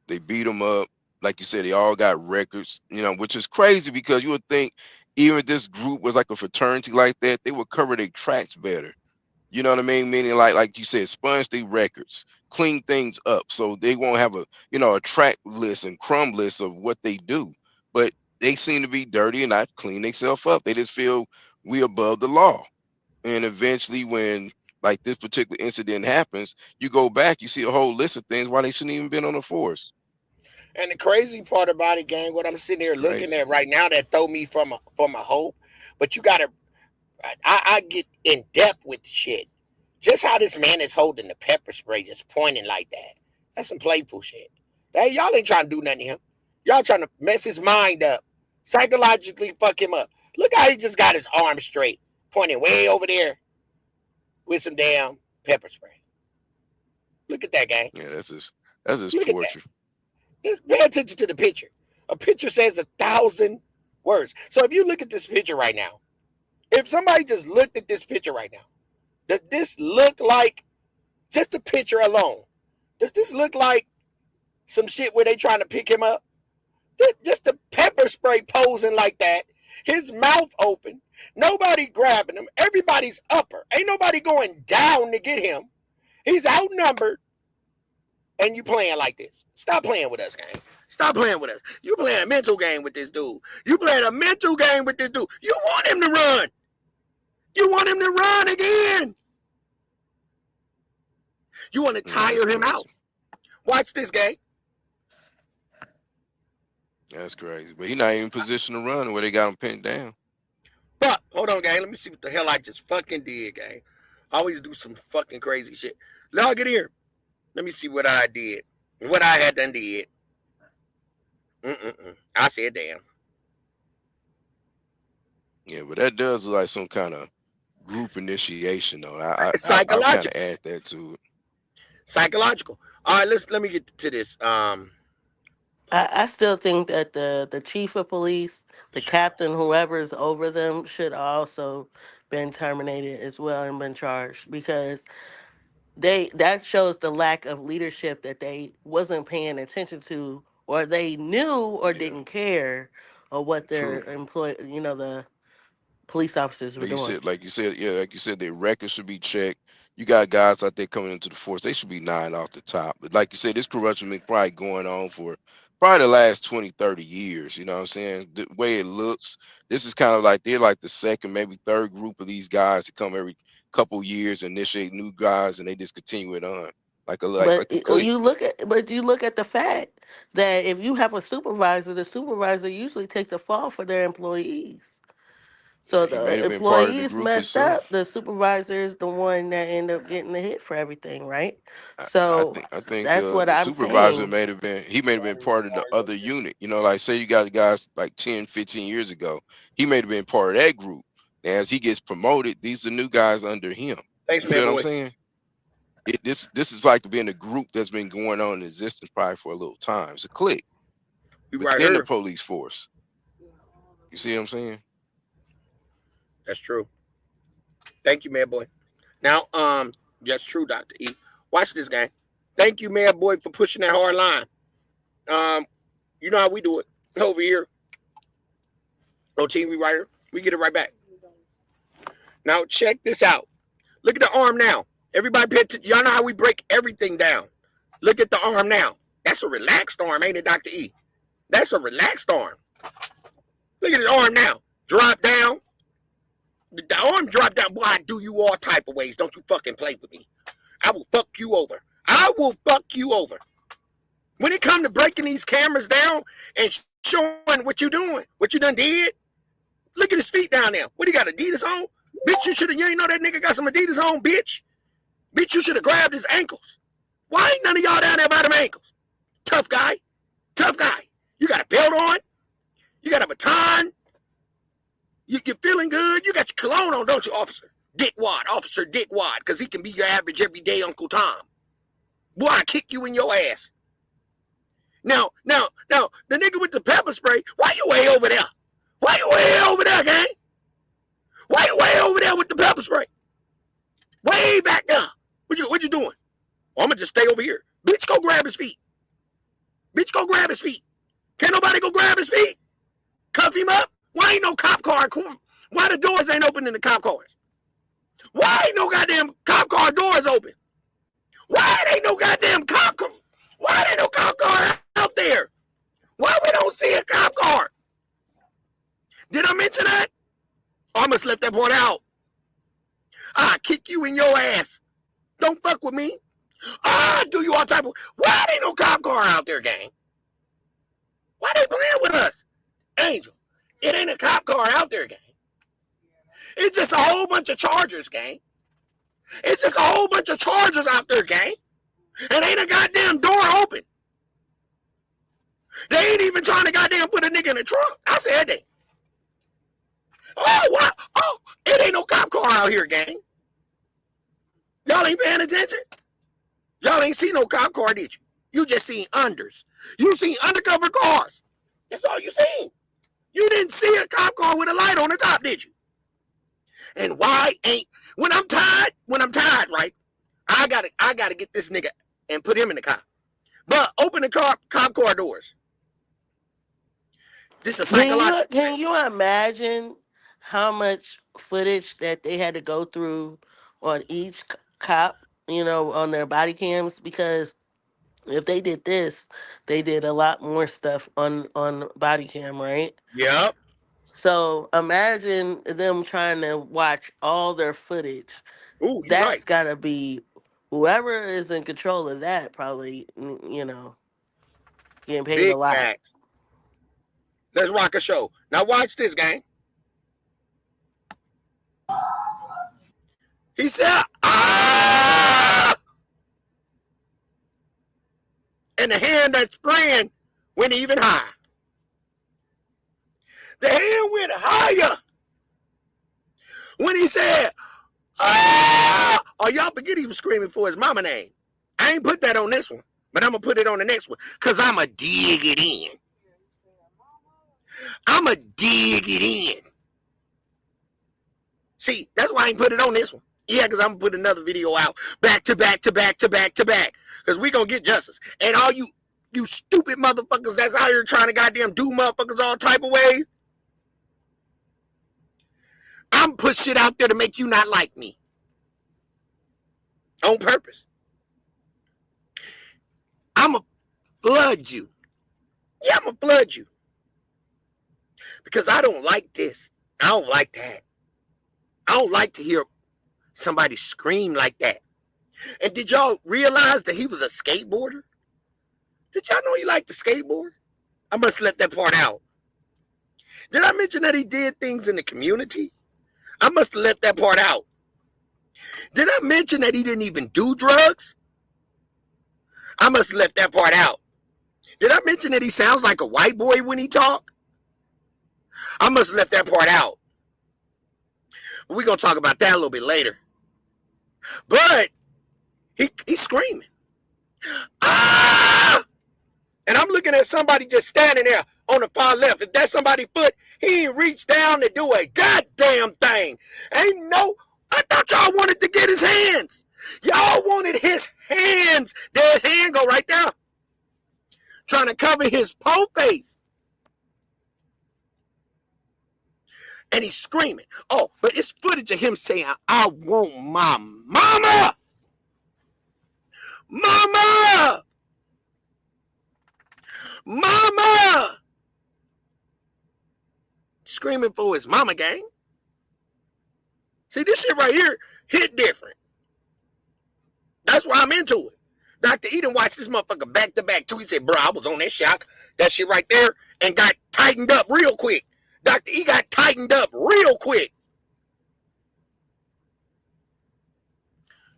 they beat them up. Like you said, they all got records. Which is crazy because you would think even if this group was like a fraternity like that, they would cover their tracks better. You know what I mean? Meaning like you said, sponge their records, clean things up so they won't have a track list and crumb list of what they do. But they seem to be dirty and not clean themselves up. They just feel we above the law. And eventually, when like this particular incident happens, you go back, you see a whole list of things why they shouldn't even been on the force. And the crazy part about it, gang, what I'm sitting here looking Crazy. at right now that throw me from a hope. But you gotta, I get in depth with the shit. Just how this man is holding the pepper spray, just pointing like that. That's some playful shit. Hey, y'all ain't trying to do nothing to him. Y'all trying to mess his mind up, psychologically fuck him up. Look how he just got his arm straight, pointing way over there with some damn pepper spray. Look at that, gang. Yeah, that's just Look at that. torture. Just pay attention to the picture. A picture says 1,000 words. So if you look at this picture right now, if somebody just looked at this picture right now, does this look like just the picture alone? Does this look like some shit where they trying to pick him up? Just the pepper spray posing like that, his mouth open, nobody grabbing him, everybody's upper. Ain't nobody going down to get him. He's outnumbered, and you playing like this. Stop playing with us, gang. Stop playing with us. You playing a mental game with this dude. You playing a mental game with this dude. You want him to run. You want him to run again. You want to tire him out. Watch this, gang. That's crazy. But he not even in position to run where they got him pinned down. But hold on, gang. Let me see what the hell I just fucking did, gang. I always do some fucking crazy shit. Y'all get here. Let me see what I did. What I had done did. I said damn. Yeah, but that does look like some kind of group initiation, though. I kind of Psychological. add that to it. Psychological. All right, let me get to this. I still think that the chief of police, the captain, whoever is over them, should also been terminated as well and been charged, because that shows the lack of leadership that they wasn't paying attention to, or they knew or Yeah, didn't care of what true. their the police officers were Like you doing. said, like you said, their records should be checked. You got guys out there coming into the force; they should be 9 off the top. But like you said, this corruption been probably going on for probably the last 20, 30 years. You know what I'm saying? The way it looks, this is kind of like they're like the second, maybe third group of these guys to come every couple years, initiate new guys, and they just continue it on like a clique. You look at the fact that if you have a supervisor, the supervisor usually takes the fall for their employees. So Yeah, he may the have been part of the employees group messed up. himself. The supervisor is the one that ended up getting the hit for everything, right? I, I So think I think that's what the I'm supervisor saying. may have been he may have been part of the other unit. You know, like say you got guys like 10, 15 years ago, he may have been part of that group. And as he gets promoted, these are new guys under him. Thanks, You man, feel what I'm boy. saying? This is like being a group that's been going on in existence probably for a little time. It's a clique We right within the here. police force. You see what I'm saying? That's true. Thank you, man, boy. Now, that's true, Dr. E. Watch this, gang. Thank you, man, boy, for pushing that hard line. You know how we do it over here on Team Rewriter. We get it right back. Now, check this out. Look at the arm now. Everybody pay attention. Y'all know how we break everything down. Look at the arm now. That's a relaxed arm, ain't it, Dr. E? That's a relaxed arm. Look at his arm now. Drop down. The arm drop down. Boy, I do you all type of ways. Don't you fucking play with me. I will fuck you over. I will fuck you over. When it comes to breaking these cameras down and showing what you doing, what you done did, look at his feet down there. What, he got Adidas on? Bitch, you ain't know that nigga got some Adidas on, bitch. Bitch, you should have grabbed his ankles. Why ain't none of y'all down there by them ankles? Tough guy. Tough guy. You got a belt on. You got a baton. You're feeling good. You got your cologne on, don't you, Officer Officer Dick Wad, because he can be your average everyday Uncle Tom. Boy, I kick you in your ass. Now, the nigga with the pepper spray, why you way over there? Why you way over there, gang? Why you way over there with the pepper spray? Way back there. What you doing? Oh, I'm gonna just stay over here. Bitch, go grab his feet. Bitch, go grab his feet. Can't nobody go grab his feet? Cuff him up? Why ain't no cop car? Why the doors ain't open in the cop cars? Why ain't no goddamn cop car doors open? Why ain't no goddamn cop car? Why ain't no cop car out there? Why we don't see a cop car? Did I mention that? Oh, I must left that part out. I kick you in your ass. Don't fuck with me. I do you all type of. Why ain't no cop car out there, gang? Why they playing with us, Angel? It ain't a cop car out there, gang. It's just a whole bunch of Chargers, gang. It's just a whole bunch of Chargers out there, gang. And ain't a goddamn door open. They ain't even trying to goddamn put a nigga in the trunk. I said that. Oh, what? Oh, it ain't no cop car out here, gang. Y'all ain't paying attention? Y'all ain't seen no cop car, did you? You just seen unders. You seen undercover cars. That's all you seen. You didn't see a cop car with a light on the top, did you? And why ain't when I'm tired, right? I gotta get this nigga and put him in the car. But open the cop car doors. This is a psychological. Can you imagine how much footage that they had to go through on each cop, on their body cams? Because if they did this, they did a lot more stuff on body cam, right? Yep. So imagine them trying to watch all their footage. Ooh, you right. That's gotta be whoever is in control of that, probably, getting paid a Big lot. facts. Let's rock a show. Now watch this, gang. He said, ah! And the hand that's spraying went even higher. The hand went higher when he said, ah! Oh, y'all forget he was screaming for his mama name. I ain't put that on this one, but I'm going to put it on the next one because I'm going to dig it in. I'm going to dig it in. See, that's why I ain't put it on this one. Yeah, because I'm going to put another video out back to back to back to back to back because we going to get justice. And all you stupid motherfuckers that's out here trying to goddamn do motherfuckers all type of ways, I'm put shit out there to make you not like me. On purpose. I'm going to flood you. Yeah, I'm going to flood you. Because I don't like this. I don't like that. I don't like to hear somebody scream like that. And did y'all realize that he was a skateboarder? Did y'all know he liked to skateboard? I must let that part out. Did I mention that he did things in the community? I must have let that part out. Did I mention that he didn't even do drugs? I must have left that part out. Did I mention that he sounds like a white boy when he talk? I must have left that part out. We're going to talk about that a little bit later. But he's screaming. Ah! And I'm looking at somebody just standing there on the far left. If that's somebody's foot, he ain't reached down to do a goddamn thing. Ain't no, I thought y'all wanted to get his hands. Y'all wanted his hands. There his hand go right there. Trying to cover his po face. And he's screaming. Oh, but it's footage of him saying, I want my mama. Mama. Mama. Screaming for his mama, gang. See, this shit right here hit different. That's why I'm into it. Dr. Eden watched this motherfucker back to back too. He said, bro, I was on that shit right there and got tightened up real quick. Dr. E got tightened up real quick.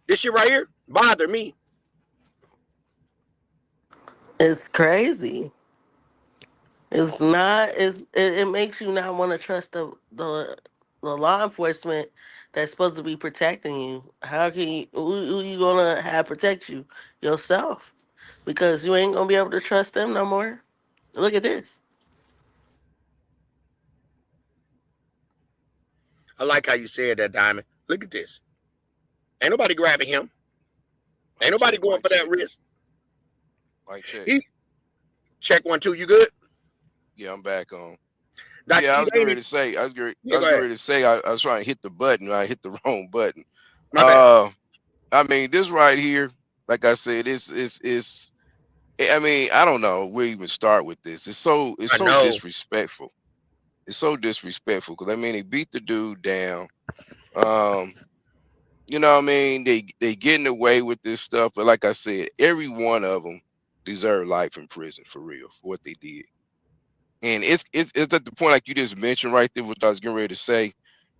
This shit right here bother me. It's crazy. It's not. It makes you not want to trust the law enforcement that's supposed to be protecting you. How can you? Who you gonna have protect you? Yourself, because you ain't gonna be able to trust them no more. Look at this. I like how you said that, Diamond. Look at this. Ain't nobody grabbing him. Ain't nobody going for that wrist. Mic check. Check 1, 2. You good? Yeah, I'm back on. Dr. Yeah, I E, was getting ready to say. I was getting Yeah, go ready to say. I was trying to hit the button. I hit the wrong button. My bad. I mean, this right here, like I said, is. I mean, I don't know where to even start with this. It's so I know. disrespectful. It's so disrespectful because I mean, he beat the dude down. You know what I mean? They getting away with this stuff, but like I said, every one of them deserve life in prison for real for what they did. And it's at the point like you just mentioned right there, what I was getting ready to say.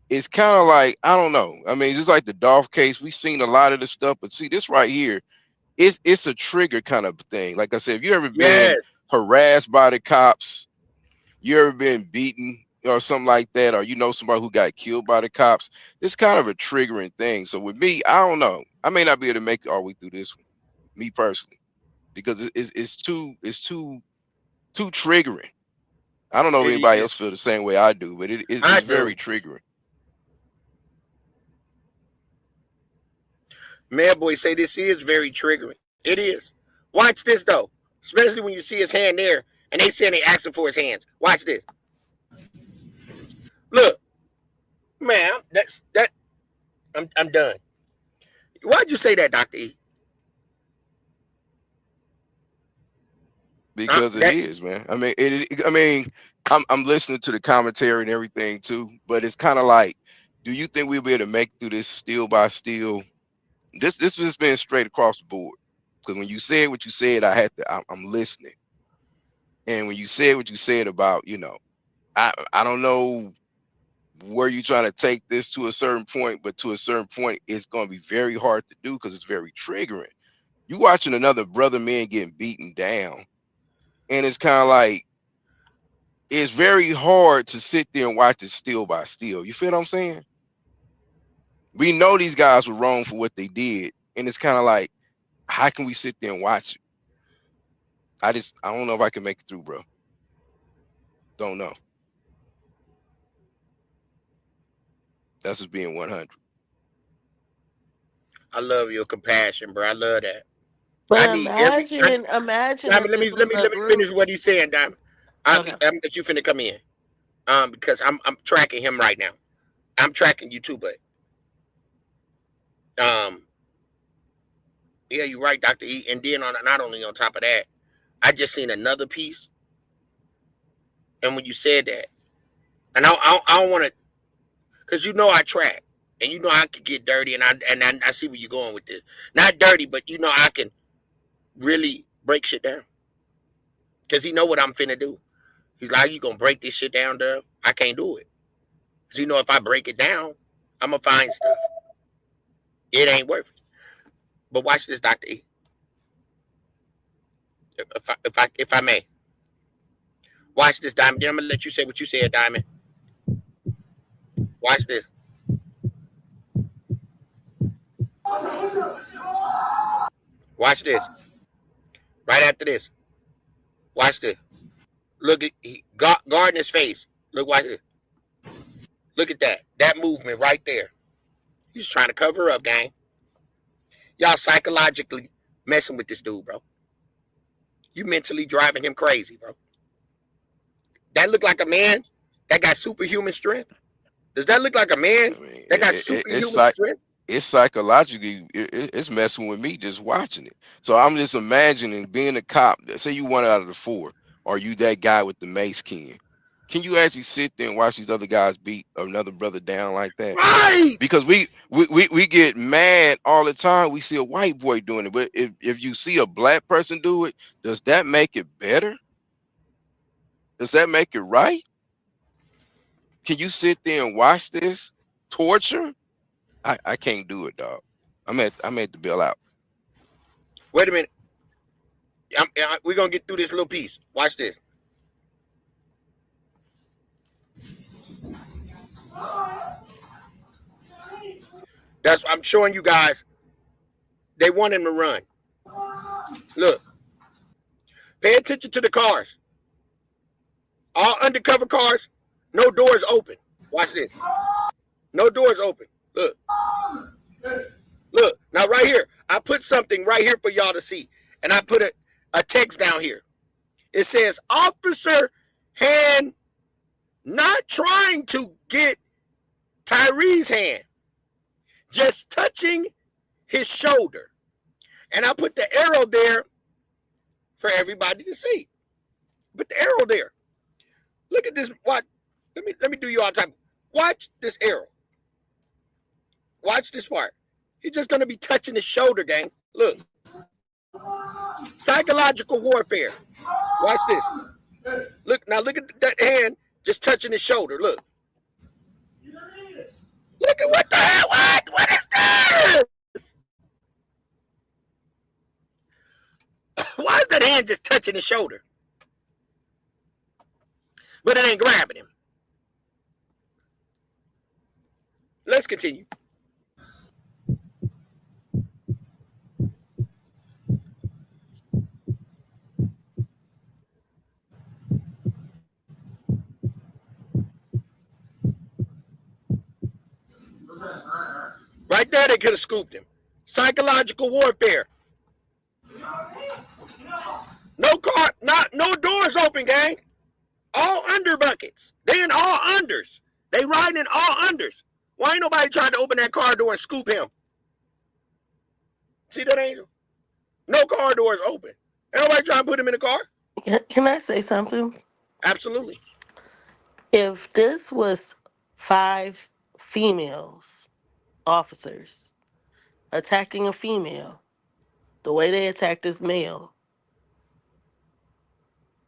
It's kind of like I don't know. I mean, just like the Dolph case, we've seen a lot of this stuff, but see this right here, it's a trigger kind of thing. Like I said, if you ever been Yes, harassed by the cops, you ever been beaten or something like that, or you know somebody who got killed by the cops, it's kind of a triggering thing. So with me, I don't know. I may not be able to make it all the way through this one, me personally, because it's too triggering. I don't know if it anybody is. else feel the same way I do, but I it's very do. triggering. Man, boy, say this is very triggering. It is. Watch this though, especially when you see his hand there, and they saying they asking for his hands. Watch this. Look, man, that's that. I'm done. Why'd you say that, Doctor E? Because it That is, man. I mean, I mean, I'm listening to the commentary and everything too, but it's kind of like, do you think we'll be able to make through this steel by steel? This has been straight across the board. Because when you said what you said, I'm listening. And when you said what you said about, I don't know where you're trying to take this to a certain point, but to a certain point, it's going to be very hard to do because it's very triggering. You watching another brother man getting beaten down, and it's kind of like it's very hard to sit there and watch it steel by steel. You feel what I'm saying? We know these guys were wrong for what they did, and it's kind of like, how can we sit there and watch it? I don't know if I can make it through, bro. Don't know. That's just being 100. I love your compassion, bro. I love that. But I need every. imagine Diamond, if let this me let was me a let me group. finish what he's saying, Diamond. Okay. I'm that you finna come in. Because I'm tracking him right now. I'm tracking you too, but um, yeah, you're right, Doctor E. And then on not only on top of that, I just seen another piece, and when you said that, and I don't want to, because you know I track, and you know I could get dirty, and I see where you're going with this. Not dirty, but you know I can really break shit down, because he know what I'm finna do. He's like, you gonna break this shit down, Dub? I can't do it, because you know if I break it down, I'm gonna find stuff. It ain't worth it. But watch this, Doctor E. If I may, watch this, Diamond. Then I'm gonna let you say what you said, Diamond. Watch this. Watch this. Right after this. Watch this. Look at Gardner's face. Look, watch this. Look at that. That movement right there. He's trying to cover up, gang. Y'all psychologically messing with this dude, bro. You mentally driving him crazy, bro. That look like a man that got superhuman strength? Does that look like a man I mean, that got superhuman strength? it's psychologically it's messing with me just watching it. So I'm just imagining being a cop. Say you one out of the four, or you that guy with the mace king. Can you actually sit there and watch these other guys beat another brother down like that? Right. Because we get mad all the time. We see a white boy doing it, but if you see a black person do it, does that make it better? Does that make it right? Can you sit there and watch this torture? I can't do it, dog. I'm at the bill out. Wait a minute. We're gonna get through this little piece. Watch this. That's I'm showing you guys. They want him to run. Look, pay attention to the cars. All undercover cars, no doors open. Watch this. No doors open. Look, look. Now right here, I put something right here for y'all to see, and I put a text down here. It says, "Officer hand not trying to get Tyree's hand, just touching his shoulder." And I put the arrow there for everybody to see. Put the arrow there. Look at this. Watch. Let me do you all time. Watch this arrow. Watch this part. He's just going to be touching his shoulder, gang. Look. Psychological warfare. Watch this. Look, now look at that hand just touching his shoulder. Look. Look at what the hell? What is this? Why is that hand just touching his shoulder? But it ain't grabbing him. Let's continue. Right there, they could have scooped him. Psychological warfare. No doors open, gang. All under buckets. They in all unders. They riding in all unders. Why ain't nobody trying to open that car door and scoop him? See that, Angel? No car doors open. Ain't nobody trying to put him in the car? Can I say something? Absolutely. If this was 5 females, officers, attacking a female, the way they attacked this male,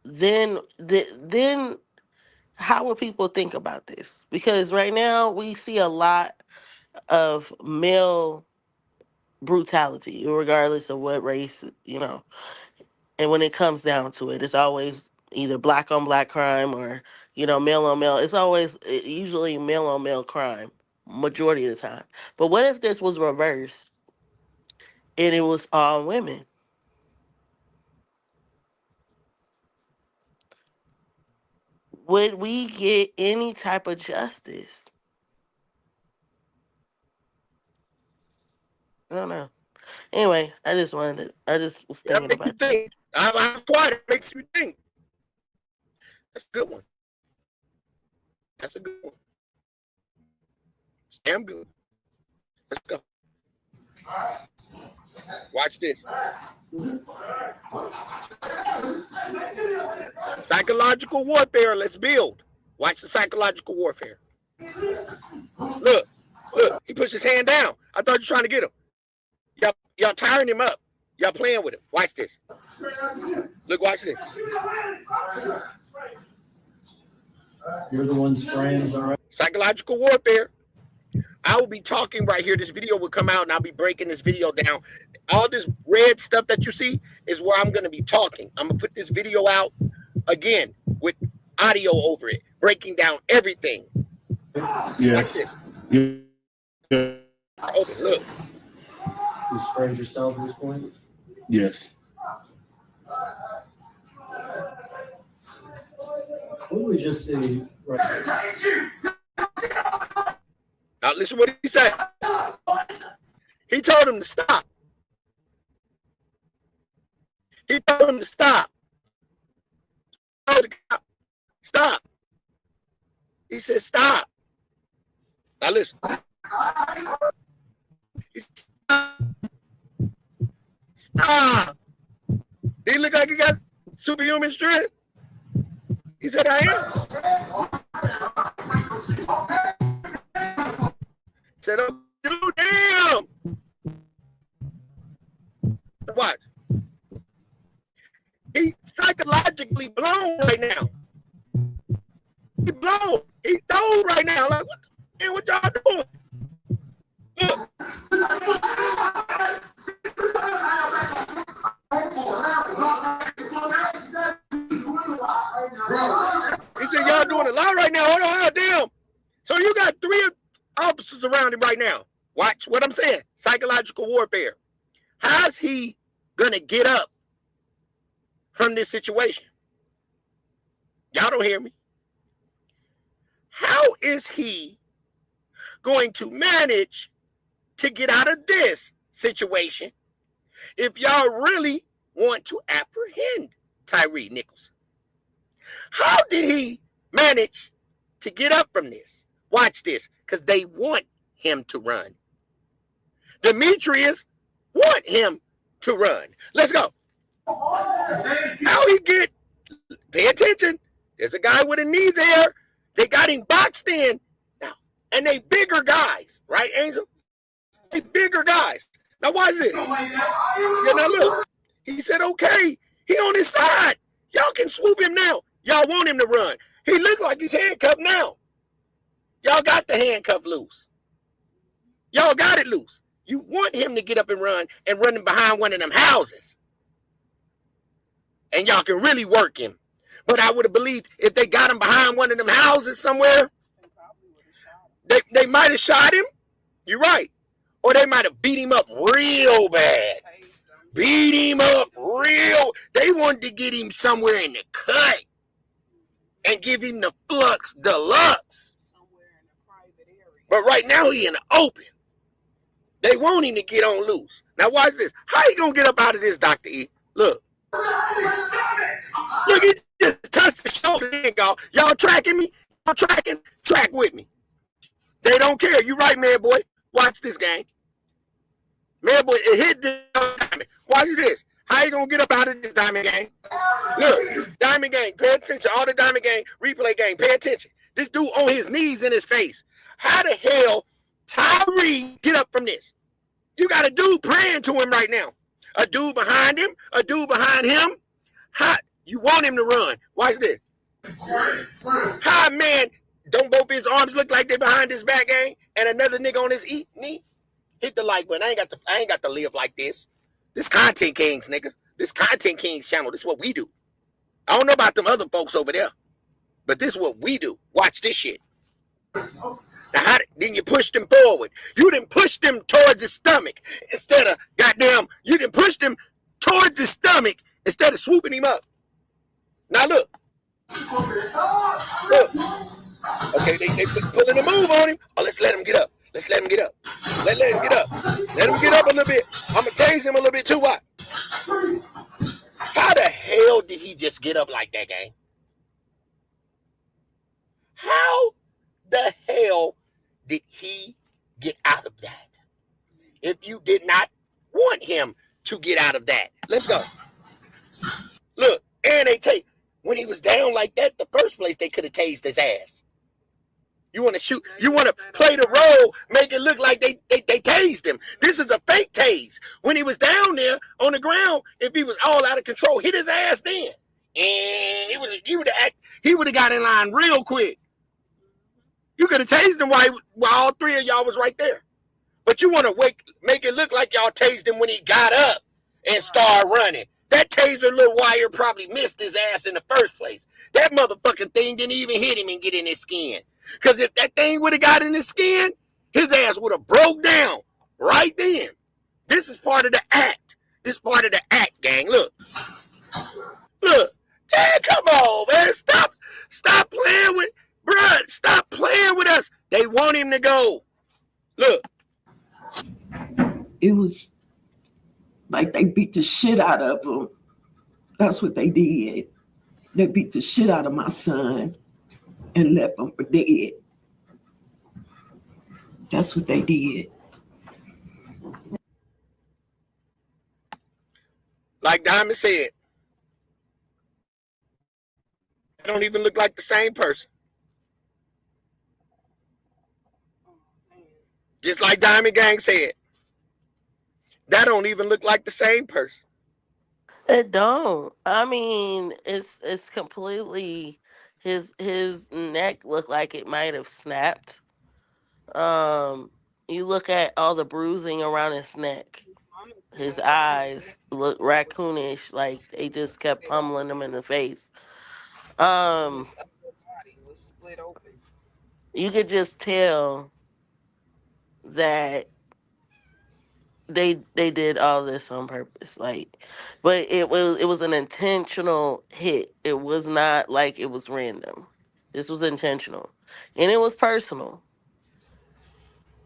then how would people think about this? Because right now we see a lot of male brutality, regardless of what race, And when it comes down to it, it's always either black on black crime or, male on male. It's always usually male on male crime, majority of the time. But what if this was reversed and it was all women? Would we get any type of justice? I don't know. Anyway, I just was That thinking makes you about that. think. I'm quiet. It makes you think. That's a good one. That's a good one. Damn good. Let's go. Watch this. Psychological warfare. Let's build. Watch the psychological warfare. Look. He puts his hand down. I thought you were trying to get him. Y'all tiring him up. Y'all playing with him. Watch this. Look, watch this. You're the one spraying, all right? Psychological warfare. I will be talking right here. This video will come out and I'll be breaking this video down. All this red stuff that you see is where I'm going to be talking. I'm going to put this video out again with audio over it, breaking down everything. Yes. Watch this. Yeah. Okay, look. You sprayed yourself at this point? Yes. What did we just see right here? Now listen what he said. He told him to stop. He told him to stop. Stop. He said stop. Now listen. He said, stop. Did he look like he got superhuman strength? He said, I am. Said, oh, damn. Watch. He's psychologically blown right now. He's blown. He's told right now. Like, what y'all doing? Look. He said, y'all doing a lot right now. Hold on, damn. So you got 3 officers around him right now. Watch what I'm saying. Psychological warfare. How's he gonna get up from this situation? Y'all don't hear me. How is he going to manage to get out of this situation if y'all really want to apprehend Tyree Nichols? How did he manage to get up from this? Watch this, because they want him to run. Demetrius want him to run. Let's go. How he get, pay attention. There's a guy with a knee there. They got him boxed in now. And they bigger guys, right, Angel? They bigger guys. Now watch this. Yeah, now look. He said, okay, he on his side. Y'all can swoop him now. Y'all want him to run. He look like he's handcuffed now. Y'all got the handcuff loose. Y'all got it loose. You want him to get up and run him behind one of them houses. And y'all can really work him. But I would have believed if they got him behind one of them houses somewhere, they might have shot him. You're right. Or they might have beat him up real bad. Beat him up real. They wanted to get him somewhere in the cut and give him the flux deluxe. But right now he in the open. They want him to get on loose. Now watch this. How he gonna get up out of this, Dr. E? Look. Look, he just touched the shoulder. Y'all tracking me? Y'all tracking? Track with me. They don't care. You right, man, boy. Watch this, gang. Man, boy, it hit the diamond. Watch this. How you gonna get up out of this, Diamond Gang? Look, Diamond Gang, pay attention. All the Diamond Gang, replay gang, pay attention. This dude on his knees in his face. How the hell Tyree get up from this? You got a dude praying to him right now. A dude behind him, a dude behind him. How you want him to run? Watch this. How, man, don't both his arms look like they're behind his back, gang? And another nigga on his knee? Hit the like button. I ain't got to live like this. This Content Kings, nigga. This Content Kings channel. This is what we do. I don't know about them other folks over there, but this is what we do. Watch this shit. Now, then you push them forward. You didn't push them towards his stomach instead of goddamn. You didn't push them towards his stomach instead of swooping him up. Now look. Look. Okay, they pulling a move on him. Oh, let's let him get up. Let's let him get up. Let him get up. Let him get up a little bit. I'm going to tase him a little bit too. What? How the hell did he just get up like that, gang? How the hell did he get out of that? If you did not want him to get out of that. Let's go. Look, and they take, when he was down like that, the first place they could have tased his ass. You want to shoot, you want to play the role, make it look like they tased him. This is a fake tase. When he was down there on the ground, if he was all out of control, hit his ass then. And he would have got in line real quick. You could have tased him while all three of y'all was right there. But you want to make it look like y'all tased him when he got up and started running. That taser little wire probably missed his ass in the first place. That motherfucking thing didn't even hit him and get in his skin. Because if that thing would have got in his skin, his ass would have broke down right then. This is part of the act. This is part of the act, gang. Look. Look. Hey, come on, man. Stop playing with, bruh. Stop playing with us. They want him to go. Look. It was like they beat the shit out of him. That's what they did. They beat the shit out of my son and left him for dead. That's what they did. Like Diamond said, they don't even look like the same person. Just like Diamond Gang said, that don't even look like the same person. It don't. I mean, it's completely his neck looked like it might have snapped. You look at all the bruising around his neck. His eyes look raccoonish, like they just kept pummeling him in the face. You could just tell that they did all this on purpose, like, but it was an intentional hit. It was not like it was random. This was intentional, and it was personal.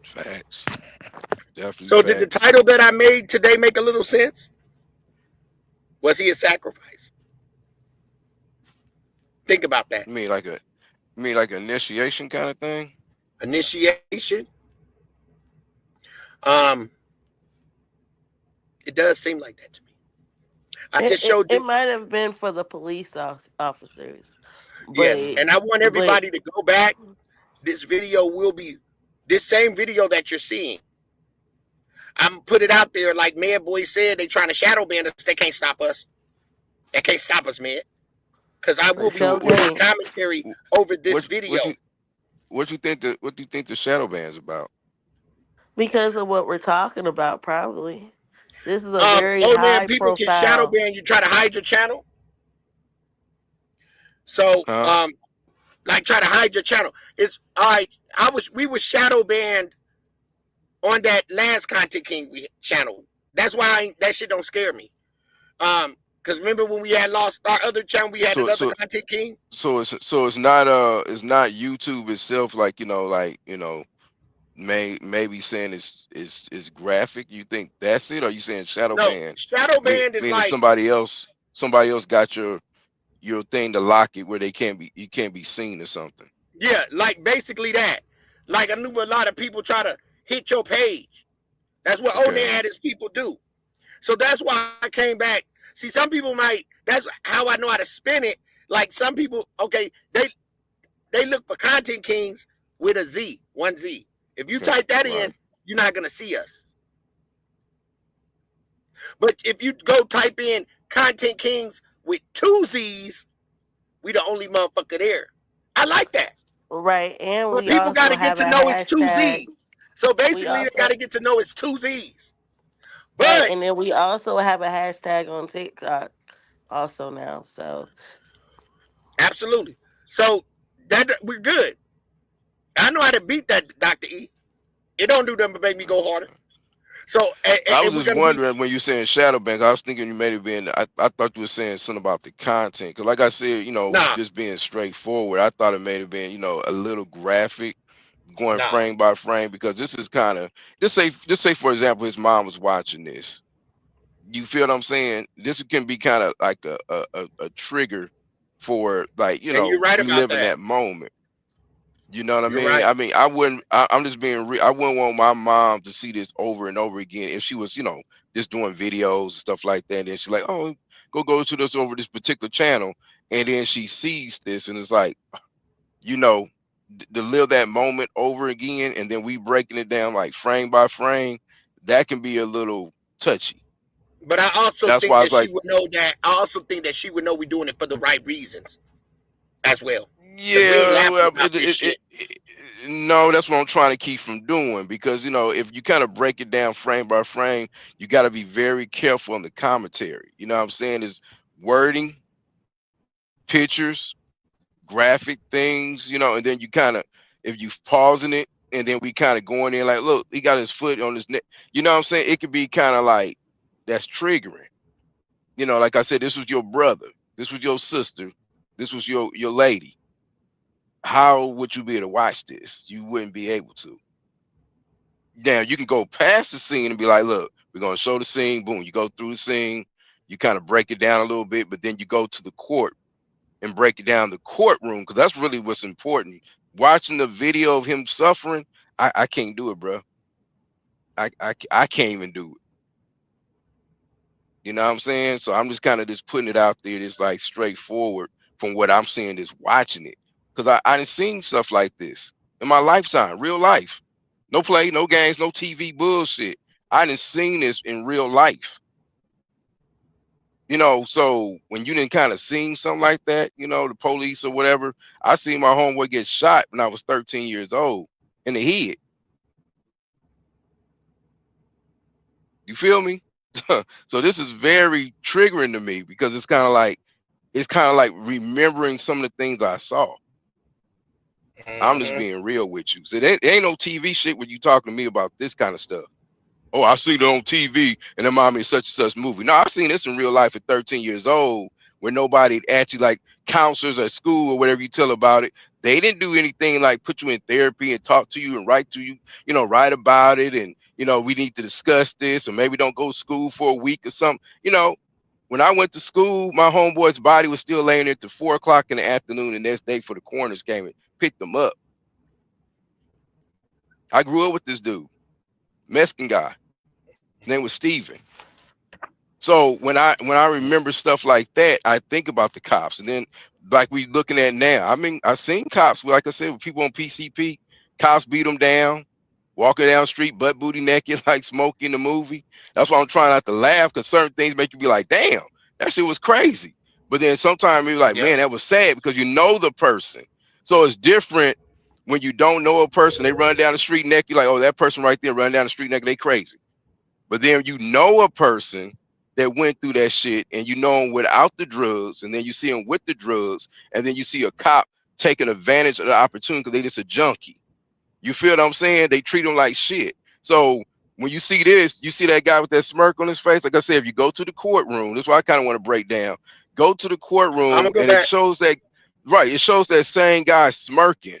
Facts. Definitely So did the facts. title that I made today make a little sense? Was he a sacrifice? Think about that. You mean like an initiation kind of thing? Initiation. It does seem like that to me. I just showed It you. might have been for the police officers, Yes, but and I want everybody to go back. This video will be this same video that you're seeing. I'm put it out there like Mad Boy said. They trying to shadow ban us. They can't stop us. They can't stop us, man. Because I They will be sure What recording can. commentary over this video. what you think the what do you think the shadow ban's about? Because of what we're talking about, probably. This is a very Oh man, high people can shadow profile. ban you. Try to hide your channel. So Huh? like try to hide your channel. It's all right. We were shadow banned on that last Content King channel. That's why that shit don't scare me. Because remember when we had lost our other channel, we had So another so Content King. it's not YouTube itself, like maybe saying it's graphic. You think that's it? Or you saying shadow No, ban shadow banned is meaning like somebody else got your thing to lock it where they can't be you can't be seen or something. yeah, like basically that. Like I knew a lot of people try to hit your page. That's what Onan Okay. had his people do. So that's why I came back. See, some people might. That's how I know how to spin it. Like some people, okay, they look for Content Kings with a Z, one Z. If you type that in, Right. you're not gonna see us. But if you go type in Content Kings with two Z's, we the only motherfucker there. I like that. Right. And But we people got also to get have to a know it's two hashtag. Z's. So We basically, they got also to get to know it's two Z's. right, But and then we also have a hashtag on TikTok also now. So absolutely. So that we're good. I know how to beat that Dr. E. It don't do nothing but make me go harder. So I was and we're just gonna be wondering when you saying shadow bank, I was thinking you may have been. I thought you were saying something about the content, because like I said, nah, just being straightforward. I thought it may have been, a little graphic, going nah. frame by frame, because this is kind of just say for example, his mom was watching this. You feel what I'm saying? This can be kind of like a trigger for, like, And you're right about reliving that. that moment. You know what I You're mean? right. I mean, I wouldn't. I'm just being. I wouldn't want my mom to see this over and over again if she was, just doing videos and stuff like that. And then she's like, "Oh, go to this over this particular channel," and then she sees this, and it's like, you know, to live that moment over again, and then we breaking it down like frame by frame. That can be a little touchy. But I also That's think why that it's she like, would know that. I also think that she would know we're doing it for the right reasons as well. Because we ain't yeah, laughing well, about this shit. no, that's what I'm trying to keep from doing, because if you kind of break it down frame by frame, you got to be very careful on the commentary. You know what I'm saying? Is wording, pictures, graphic things, and then you kind of, if you pausing it, and then we kind of going in like, look, he got his foot on his neck. You know what I'm saying? It could be kind of like that's triggering. Like I said, this was your brother, this was your sister, this was your lady. How would you be able to watch this? You wouldn't be able to. Now you can go past the scene and be like, look, we're gonna show the scene, boom, you go through the scene, you kind of break it down a little bit, but then you go to the court and break it down the courtroom, because that's really what's important. Watching the video of him suffering, I can't do it, bro. I can't even do it. You know what I'm saying? So I'm just kind of just putting it out there, just like straightforward from what I'm seeing, is watching it. Because I didn't seen stuff like this in my lifetime, real life. No play, no games, no TV bullshit. I didn't seen this in real life. So when you didn't kind of seen something like that, the police or whatever, I seen my homeboy get shot when I was 13 years old in the head. You feel me? So this is very triggering to me, because it's kind of like remembering some of the things I saw. I'm just Mm-hmm. being real with you. So there ain't no TV shit when you talking to me about this kind of stuff. Oh, I seen it on TV and it reminded me of such and such movie. No, I seen this in real life at 13 years old, where nobody actually, like counselors at school or whatever you tell about it. They didn't do anything like put you in therapy and talk to you and write to you, write about it. And, we need to discuss this, or maybe don't go to school for a week or something. When I went to school, my homeboy's body was still laying there till 4 o'clock in the afternoon the next day for the coroners came and picked them up. I grew up with this dude, Mexican guy. His name was Steven. So when I remember stuff like that, I think about the cops. And then, like we looking at now, I mean, I've seen cops, like I said, with people on PCP, cops beat them down. walking down the street, butt booty naked, like smoking the movie. That's why I'm trying not to laugh, because certain things make you be like, damn, that shit was crazy. But then sometimes you're like, Yep. man, that was sad, because you know the person. So it's different when you don't know a person. They run down the street naked, you're like, oh, that person right there run down the street naked, they crazy. But then you know a person that went through that shit, and you know them without the drugs, and then you see them with the drugs, and then you see a cop taking advantage of the opportunity because they just a junkie. You feel what I'm saying? They treat them like shit. So when you see this, you see that guy with that smirk on his face. Like I said, if you go to the courtroom, that's why I kind of want to break down. Go to the I'm courtroom, gonna go and it back. shows that, right, it shows that same guy smirking.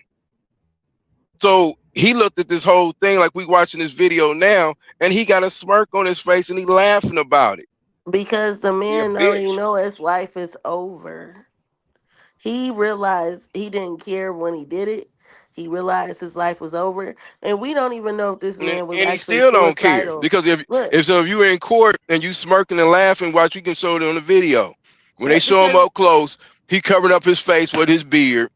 So he looked at this whole thing like we watching this video now, and he got a smirk on his face, and he laughing about it. Because the He a man already bitch. know his life is over. He realized he didn't care when he did it. He realized his life was over, and we don't even know if this man was And he actually still don't care, suicidal. because Look, if you're in court and you smirking and laughing, watch, you can show it on the video. When they show him because up close, he covered up his face with his beard,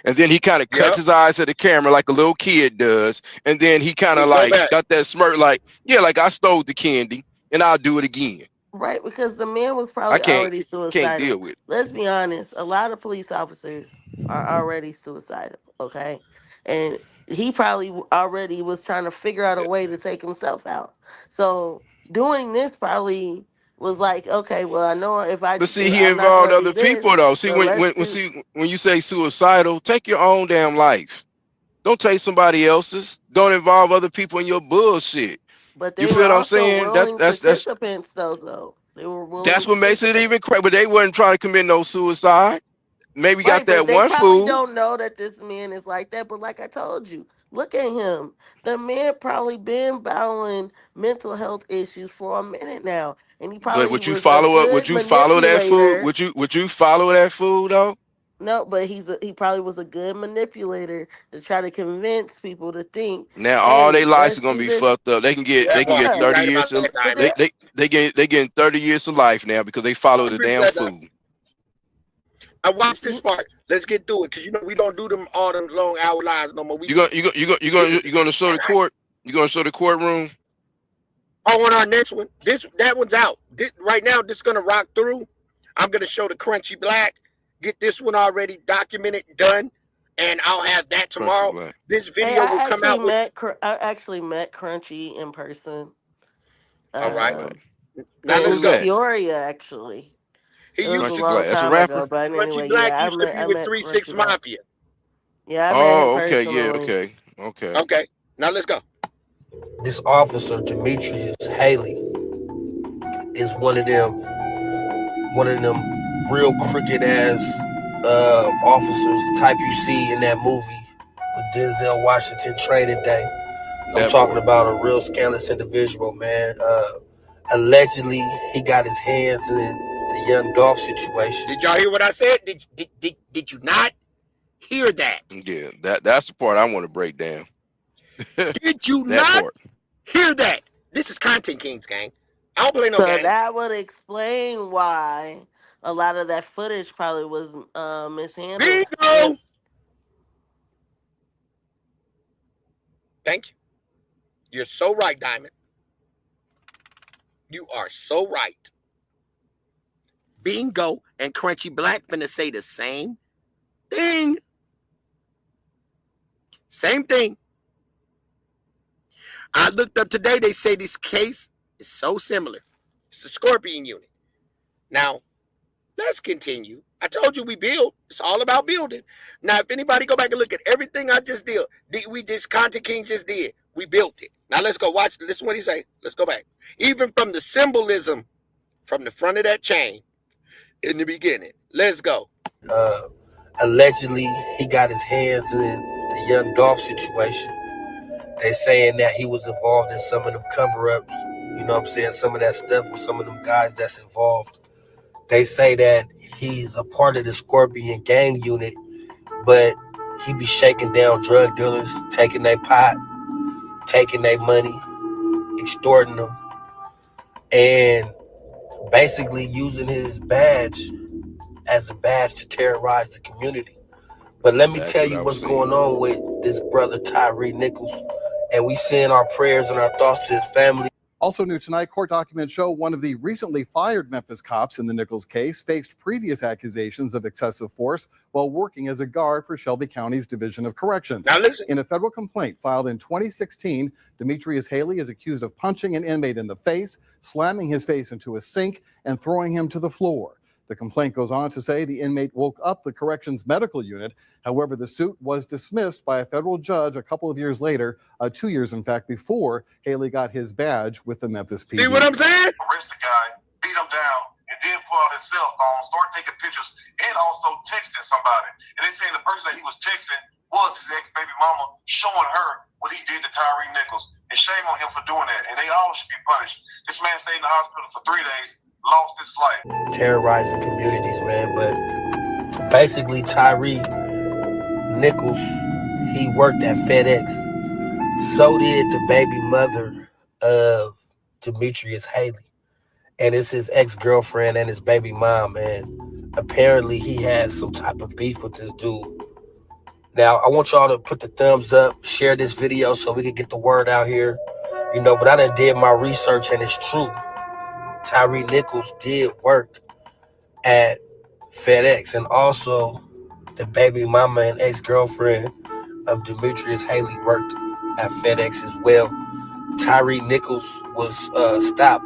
and then he kind of cuts Yep. his eyes at the camera like a little kid does, and then he kind of And go like back. got that smirk, like, yeah, like I stole the candy and I'll do it again. right, because the man was I probably can't already can't deal suicidal. with it. Let's be honest, a lot of police officers are already suicidal, okay? And he probably already was trying to figure out a Yeah. way to take himself out. So doing this probably was like, okay, well, I know But see, if he I'm not involved gonna do other this, people though. See, so let's do. when you say suicidal, take your own damn life. Don't take somebody else's. Don't involve other people in your bullshit. But You they were feel what I'm also saying? willing participants, though. They were willing That's what makes it participants. even crazy. But they wasn't trying to commit no suicide. Maybe got Right, but that they one probably fool. don't know that this man is like that. But like I told you, look at him. The man probably been battling mental health issues for a minute now, and he But probably was a good Would you follow that fool? manipulator. Would you follow that fool though? No, but he probably was a good manipulator to try to convince people to think, Now all their hey, lives let's are gonna do be this. fucked up. That They can get part, Yeah, you 30 right years about to that, Diamond. they getting 30 years to life now because they I follow the agree with damn that, Diamond. fool. I watch this part. Let's get through it, because we don't do them all them long hour lives no more. We just You gonna show the court? You gonna show the courtroom? on our next one. That one's out. This right now, this is gonna rock through. I'm gonna show the crunchy black. Get this one already documented, done, and I'll have that Crunchy tomorrow. black. This hey, video will come out with. I actually met Crunchy in person. All Crunchy right. black. Now let's In Who's go. that? Peoria, actually. He It was a used to Crunchy long black. That's a time ago, rapper. but Crunchy anyway, Black yeah, used to be I with met 3 6 Crunchy Black. Mafia. Yeah, I met him Oh, okay, yeah, personally. okay. Okay. Now let's go. This officer Demetrius Haley is one of them real crooked ass officers, the type you see in that movie with Denzel Washington, Training Day. I'm That talking part. about a real scandalous individual, man. Allegedly, he got his hands in the young Dolph situation. Did y'all hear what I said? Did you not hear that? Yeah, that's the part I want to break down. Did you That not part. hear that? This is Content Kings, gang. I don't play no So game. that would explain why a lot of that footage probably was mishandled. Bingo. Thank you. You're so right, Diamond. You are so right. Bingo and Crunchy Black finna say the same thing. Same thing. I looked up today. They say this case is so similar. It's the Scorpion unit. Now, let's continue. I told you we build. It's all about building. Now, if anybody go back and look at everything I just did, Content King just did. We built it. Now let's go watch. Listen what he say. Let's go back. Even from the symbolism from the front of that chain in the beginning. Let's go. Allegedly, he got his hands in the young Dolph situation. They saying that he was involved in some of them cover-ups. You know what I'm saying? Some of that stuff with some of them guys that's involved. They say that he's a part of the Scorpion gang unit, but he be shaking down drug dealers, taking their pot, taking their money, extorting them, and basically using his badge as a badge to terrorize the community. But let me Exactly tell what you I was what's saying. going on with this brother Tyree Nichols and we send our prayers and our thoughts to his family. Also new tonight, court documents show one of the recently fired Memphis cops in the Nichols case faced previous accusations of excessive force while working as a guard for Shelby County's Division of Corrections. Now listen. In a federal complaint filed in 2016, Demetrius Haley is accused of punching an inmate in the face, slamming his face into a sink, and throwing him to the floor. The complaint goes on to say the inmate woke up the corrections medical unit. However, the suit was dismissed by a federal judge a couple of years later, 2 years, in fact, before Haley got his badge with the Memphis PD. See what I'm saying? Arrest the guy, beat him down, and then pull out his cell phone, start taking pictures, and also texting somebody. And they saying the person that he was texting was his ex-baby mama, showing her what he did to Tyree Nichols. And shame on him for doing that. And they all should be punished. This man stayed in the hospital for 3 days, lost his life. Terrorizing communities, man. But basically, Tyree Nichols, he worked at FedEx. So did the baby mother of Demetrius Haley. And it's his ex-girlfriend and his baby mom, and apparently he has some type of beef with this dude. Now, I want y'all to put the thumbs up, share this video so we can get the word out here. You know, but I done did my research, and it's true. Tyree Nichols did work at FedEx, and also the baby mama and ex-girlfriend of Demetrius Haley worked at FedEx as well. Tyree Nichols was stopped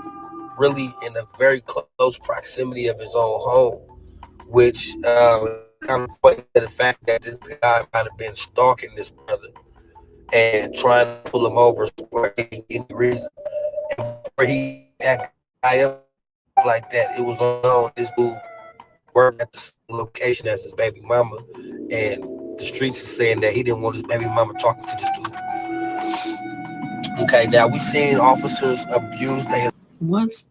really in a very close proximity of his own home, which kind of points to the fact that this guy might have been stalking this brother and trying to pull him over for any reason. And before he that guy up like that, it was on this dude worked at the same location as his baby mama, and the streets is saying that he didn't want his baby mama talking to this dude. Okay, now we seen officers abuse their. Once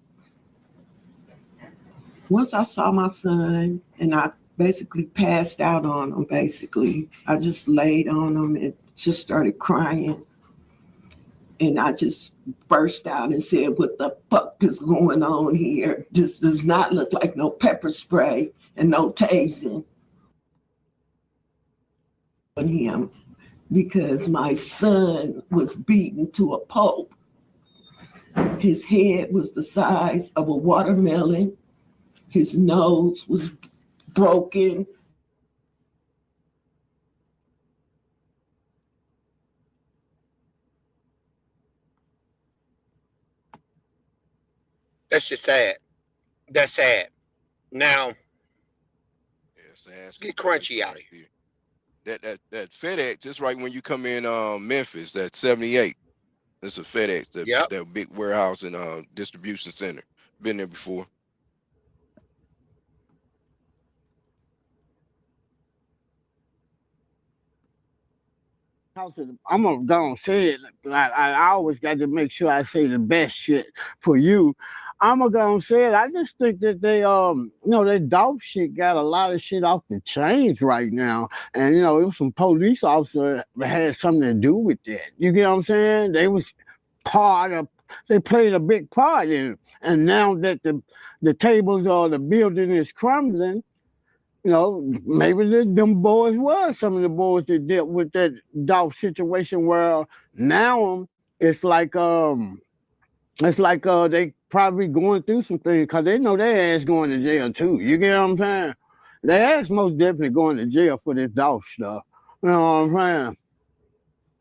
I saw my son and I basically passed out on him, basically. I just laid on him and just started crying. And I just burst out and said, what the fuck is going on here? This does not look like no pepper spray and no tasing on him, because my son was beaten to a pulp. His head was the size of a watermelon. His nose was broken. That's just sad. That's sad. Now, let's get crunchy out of here. That FedEx, just right when you come in Memphis, that 78. That's a FedEx, that big warehouse and distribution center. Been there before. I'm gonna go and say it. I always got to make sure I say the best shit for you. I'm gonna go and say it. I just think that they, that dope shit got a lot of shit off the chains right now, and it was some police officer that had something to do with that. You get what I'm saying? They was they played a big part in it, and now that the tables or the building is crumbling. Maybe them boys was some of the boys that dealt with that dog situation where now it's like they probably going through some things because they know their ass going to jail too. You get what I'm saying? Their ass most definitely going to jail for this dog stuff. You know what I'm saying?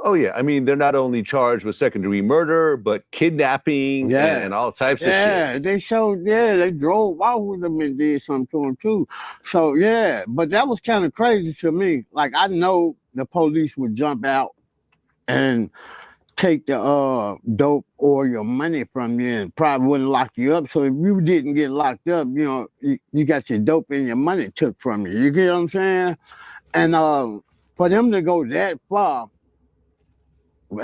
Oh, yeah. I mean, they're not only charged with second-degree murder, but kidnapping and all types of shit. They drove off with them and did something to them, too. So, yeah, but that was kind of crazy to me. Like, I know the police would jump out and take the dope or your money from you and probably wouldn't lock you up. So if you didn't get locked up, you got your dope and your money took from you. You get what I'm saying? And for them to go that far,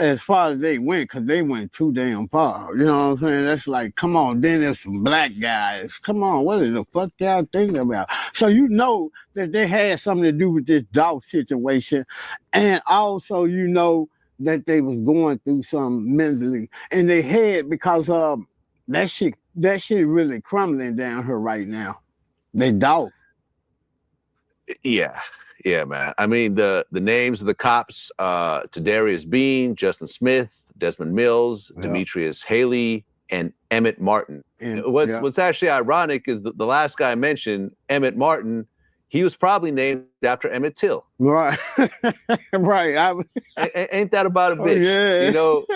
as far as they went, because they went too damn far. You know what I'm saying? That's like, come on, then there's some black guys. Come on, what is the fuck y'all thinking about? So you know that they had something to do with this dog situation. And also you know that they was going through something mentally. And they had, because that shit really crumbling down here right now. They dog. Yeah. Yeah, man. I mean, the names of the cops, Tadarius Bean, Justin Smith, Desmond Mills, Demetrius Haley, and Emmett Martin. And, What's actually ironic is the last guy I mentioned, Emmett Martin, he was probably named after Emmett Till. Right. Right. Ain't that about a bitch? Yeah. You know?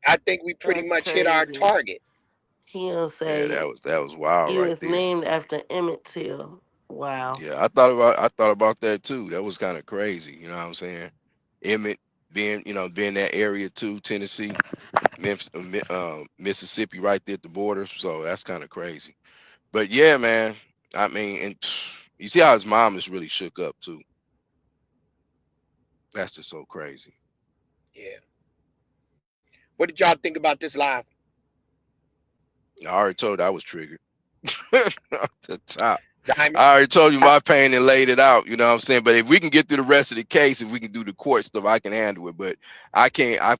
I think we pretty That's much hit our crazy. target. He'll Yeah, say that was wild he right was there. named after Emmett Till. Wow. Yeah, I thought about that too. That was kind of crazy. You know what I'm saying? Emmett being being that area too, Tennessee, Memphis, Mississippi, right there at the border. So that's kind of crazy. But yeah, man. I mean, and you see how his mom is really shook up too. That's just so crazy. Yeah. What did y'all think about this live? I already told you I was triggered. Off the top. Diamond? I already told you my pain and laid it out, you know what I'm saying? But if we can get through the rest of the case, if we can do the court stuff, I can handle it. But I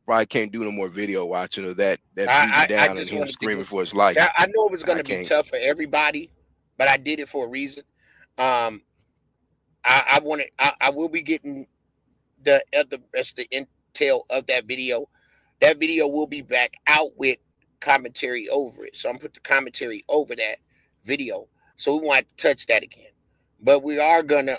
probably can't do no more video watching of that beating I down and just him wanted to screaming get. for his life. I know it was going I to be can't. tough for everybody, but I did it for a reason. I wanted. I will be getting the rest of the intel of that video. That video will be back out with commentary over it. So I'm put the commentary over that video. So we won't have to touch that again. But we are gonna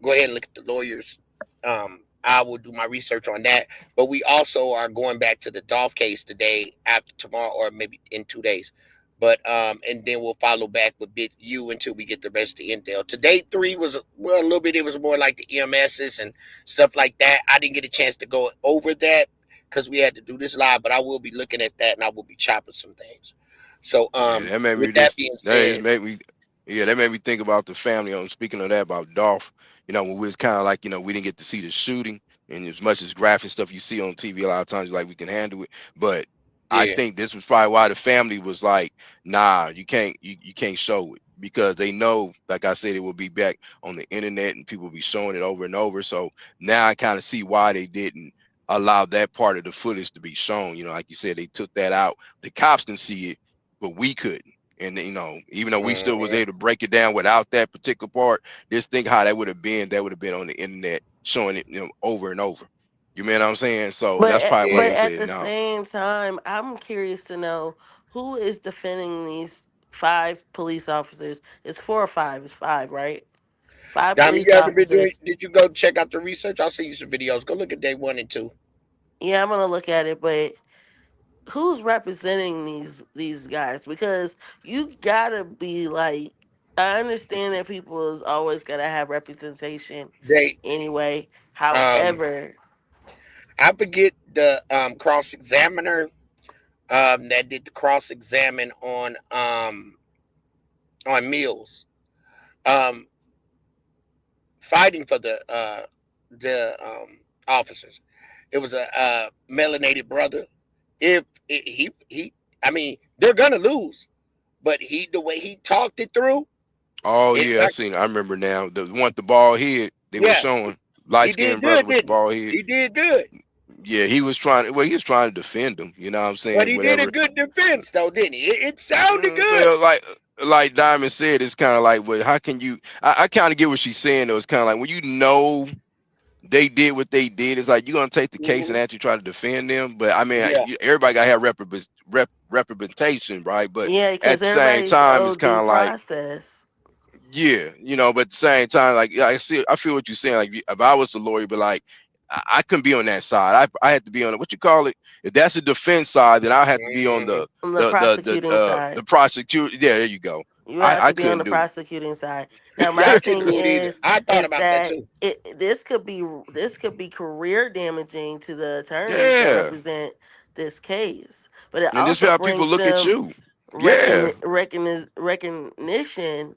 go ahead and look at the lawyers. I will do my research on that. But we also are going back to the Dolph case today, after tomorrow, or maybe in 2 days. But and then we'll follow back with Bit U until we get the rest of the intel. Today 3 was a little bit. It was more like the EMSs and stuff like that. I didn't get a chance to go over that because we had to do this live. But I will be looking at that and I will be chopping some things. So Yeah, that made me with that being that just said, made me that made me think about the family. Speaking of that, about Dolph, when we was kind of like, we didn't get to see the shooting, and as much as graphic stuff you see on TV a lot of times, like we can handle it. But I yeah, think this was probably why the family was like, nah, you can't show it, because they know, like I said, it will be back on the internet and people will be showing it over and over. So now I kind of see why they didn't allow that part of the footage to be shown. Like you said, they took that out. The cops can see it, but we couldn't. And even though we still was able to break it down without that particular part, just think how that would have been. That would have been on the internet showing it, over and over. You know what I'm saying? So that's probably why But they at said the no. same time, I'm curious to know who is defending these 5 police officers. It's 4 or 5. It's 5, right? 5 Diamond, police you ever been doing? officers. Did you go check out the research? I'll send you some videos. Go look at day 1 and 2. Yeah, I'm gonna look at it, but who's representing these guys? Because you gotta be like, I understand that people is always gotta have representation They anyway. um However, I forget the cross examiner that did the cross examine on Mills um fighting for the officers. It was a melanated brother. If he I mean, they're gonna lose, but the way he talked it through, Oh it yeah, I seen. I remember now. The one with the bald head they were yeah, showing, light he did skinned brother good, with the didn't he? bald head. He did good. Yeah, he was trying. Well, he was trying to defend him. You know what I'm But saying? he did a Whatever. good defense though, didn't he? It sounded good. Well, like Diamond said, it's kind of like, well, how can you? I kind of get what she's saying though. It's kind of like when they did what they did. It's like you're gonna take the case and actually try to defend them. But I mean, Yeah. everybody gotta have representation, right? But yeah, at because the same everybody's time, it's owed kind due of like, process. yeah, but at the same time, like, I feel what you're saying. Like, if I was the lawyer, but like, I couldn't be on that side. I had to be on what you call it. If that's the defense side, then I have to be on Mhm. On the prosecuting the side. prosecutor. Yeah, there you go. You have I to be on couldn't the do it. prosecuting side. Now, Yeah, my I couldn't thing do it either. I thought is about that that too. this could be career damaging to the attorneys that Yeah, represent this case, but it and this is also how people brings look at them you. Yeah, recognition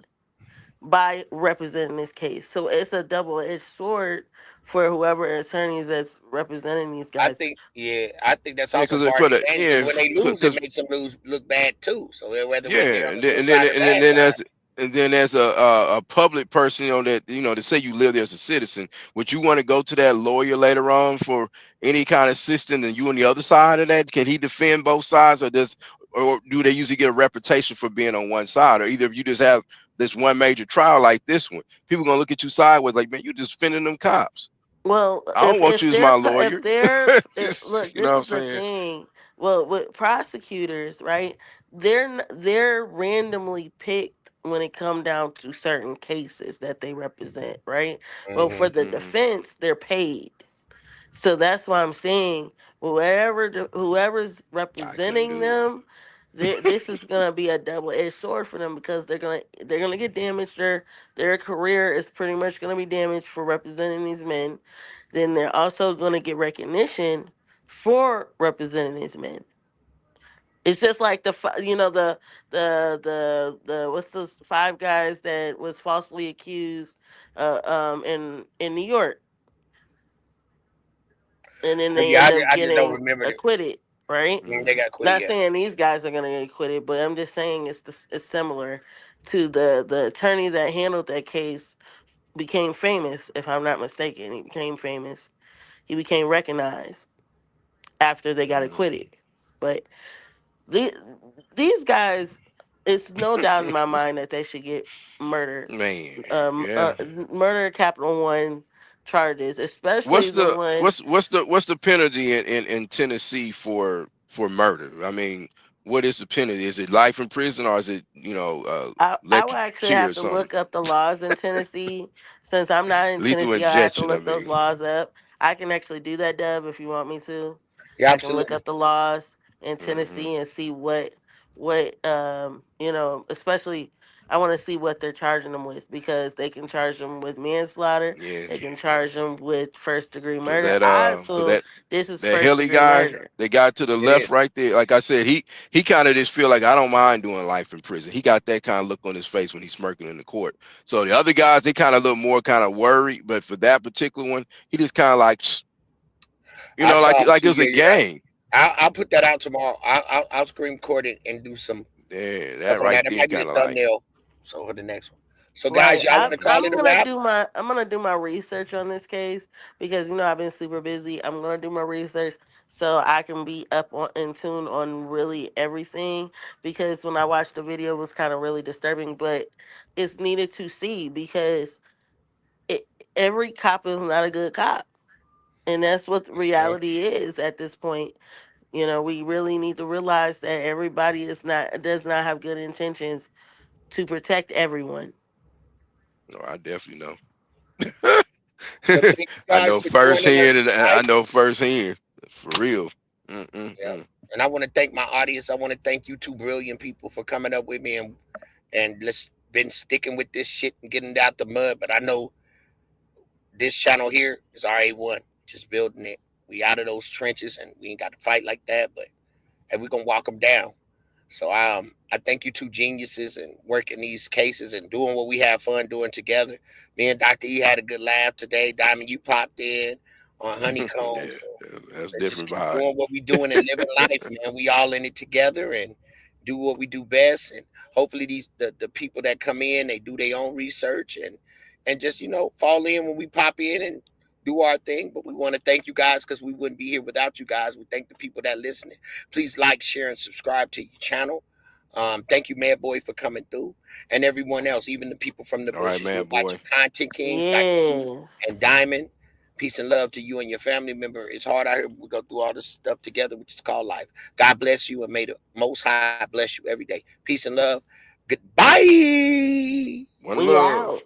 by representing this case. So it's a double-edged sword for whoever attorneys that's representing these guys. I think that's yeah, also because part of for the the advantage because yeah, when they lose, it because makes them look bad too. So whether way they're yeah, on and the then good and then side or and then, bad then that's side. And then as a public person, that to say you live there as a citizen, would you want to go to that lawyer later on for any kind of assistance, and you on the other side of that? Can he defend both sides, or do they usually get a reputation for being on one side? Or either if you just have this one major trial like this one, people gonna look at you sideways like, man, you just defending them cops. Well, I don't want you as my lawyer. Just, look, you know this what I'm is the saying? thing. Well, with prosecutors, right? They're randomly picked when it come down to certain cases that they represent, right? But for the Hmm. defense, they're paid. So that's why I'm saying whoever's I couldn't representing do them, this is gonna be a double-edged sword for them because they're gonna get damaged. Their career is pretty much gonna be damaged for representing these men. Then they're also gonna get recognition for representing these men. It's just like the what's those five guys that was falsely accused in New York, and then they Yeah, end up I just don't getting remember it. acquitted, right? They it. got quit. Not Yeah. saying these guys are gonna get acquitted, but I'm just saying it's similar to the attorney that handled that case became famous. If I'm not mistaken, he became famous. He became recognized after they got Mm. acquitted. But the, these guys, it's no doubt in my mind that they should get murder, Man, um, uh, yeah. murder capital one charges, especially What's the the one. what's the penalty in Tennessee for murder? I mean, what is the penalty? Is it life in prison, or is it I would electric actually chair have or to something? look up the laws in Tennessee. Since I'm not in Lethal Tennessee, I have to injection, I look those mean. laws up. I can actually do that, Dub, if you want me to. Yeah, I can look absolutely. up the laws in Hmm. Tennessee and see what especially I want to see what they're charging them with because they can charge them with manslaughter. Yeah, They can charge them with first degree cause murder. that I cause assume that this is that first Hilly degree guy, murder. the guy to the It left is. right there, like I said, he kind of just feel like I don't mind doing life in prison. He got that kind of look on his face when he's smirking in the court. So the other guys, they kind of look more kind of worried, but for that particular one, he just kind of like, I like saw him it too. was a Yeah, yeah. game. I'll put that out tomorrow. I'll screen record it and do some Yeah, that stuff on right that. It there, might be the kind of like, thumbnail. So for the next one. So guys, Right. y'all want to call it a wrap? I'm gonna do my research on this case because I've been super busy. I'm gonna do my research so I can be up on in tune on really everything because when I watched the video it was kind of really disturbing, but it's needed to see because it, every cop is not a good cop. And that's what Yeah. reality is at this point. We really need to realize that everybody does not have good intentions to protect everyone. no, I definitely know. Well, thank you I guys know for joining us firsthand, and I tonight. know firsthand, for real. Yeah. Mm-mm-mm. And I want to thank my audience. I want to thank you two brilliant people for coming up with me and let's been sticking with this shit and getting it out the mud. But I know this channel here is RA1, just building it. We out of those trenches and we ain't got to fight like that, but and we're gonna walk them down. So I thank you two geniuses and working these cases and doing what we have fun doing together. Me and Dr. E had a good laugh today. Diamond, you popped in on Honeycomb. Yeah, So that's let's just different keep behind. doing what we doing and living life, man. We all in it together and do what we do best. And hopefully the people that come in, they do their own research and just, fall in when we pop in and do our thing. But we want to thank you guys because we wouldn't be here without you guys. We thank the people that listening. Please like, share, and subscribe to your channel. Thank you, Mad Boy, for coming through, and everyone else, even the people from the All right, bushes. We're man, boy. watching Content Kings, Dr. E and Yes. Diamond. Peace and love to you and your family member. It's hard out here. We go through all this stuff together, which is called life. God bless you and may the Most High bless you every day. Peace and love. Goodbye. One We love. out.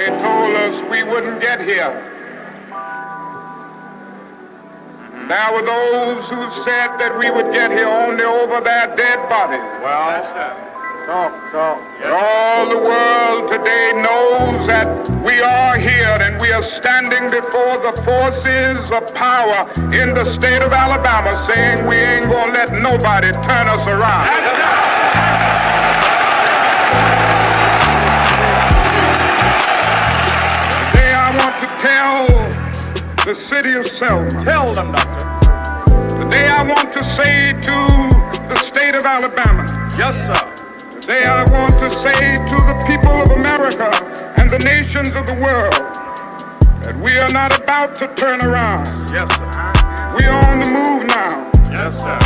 They told us we wouldn't get here. There were those who said that we would get here only over their dead bodies. Well, talk. But all the world today knows that we are here and we are standing before the forces of power in the state of Alabama saying we ain't gonna let nobody turn us around. Today I want to tell the city of Selma. Tell them, Doctor. Today I want to say to the state of Alabama, Yes, sir. Today I want to say to the people of America and the nations of the world that we are not about to turn around. Yes, sir. We are on the move now. Yes, sir.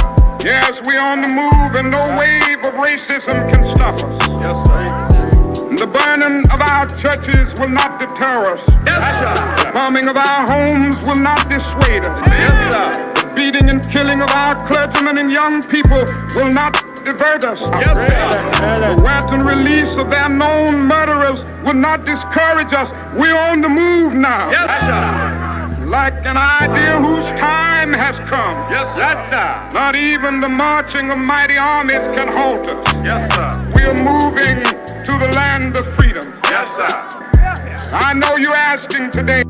Yes, we are on the move, and no wave of racism can stop us. Yes, sir. And the burning of our churches will not deter us. Yes, sir. The bombing of our homes will not dissuade us. Yes, sir. The beating and killing of our clergymen and young people will not divert us. Yes, sir. The wanton release of their known murderers will not discourage us. We're on the move now. Yes, sir. Like an idea whose time has come. Yes, sir. Not even the marching of mighty armies can halt us. Yes, sir. We are moving to the land of freedom. Yes, sir. I know you're asking today.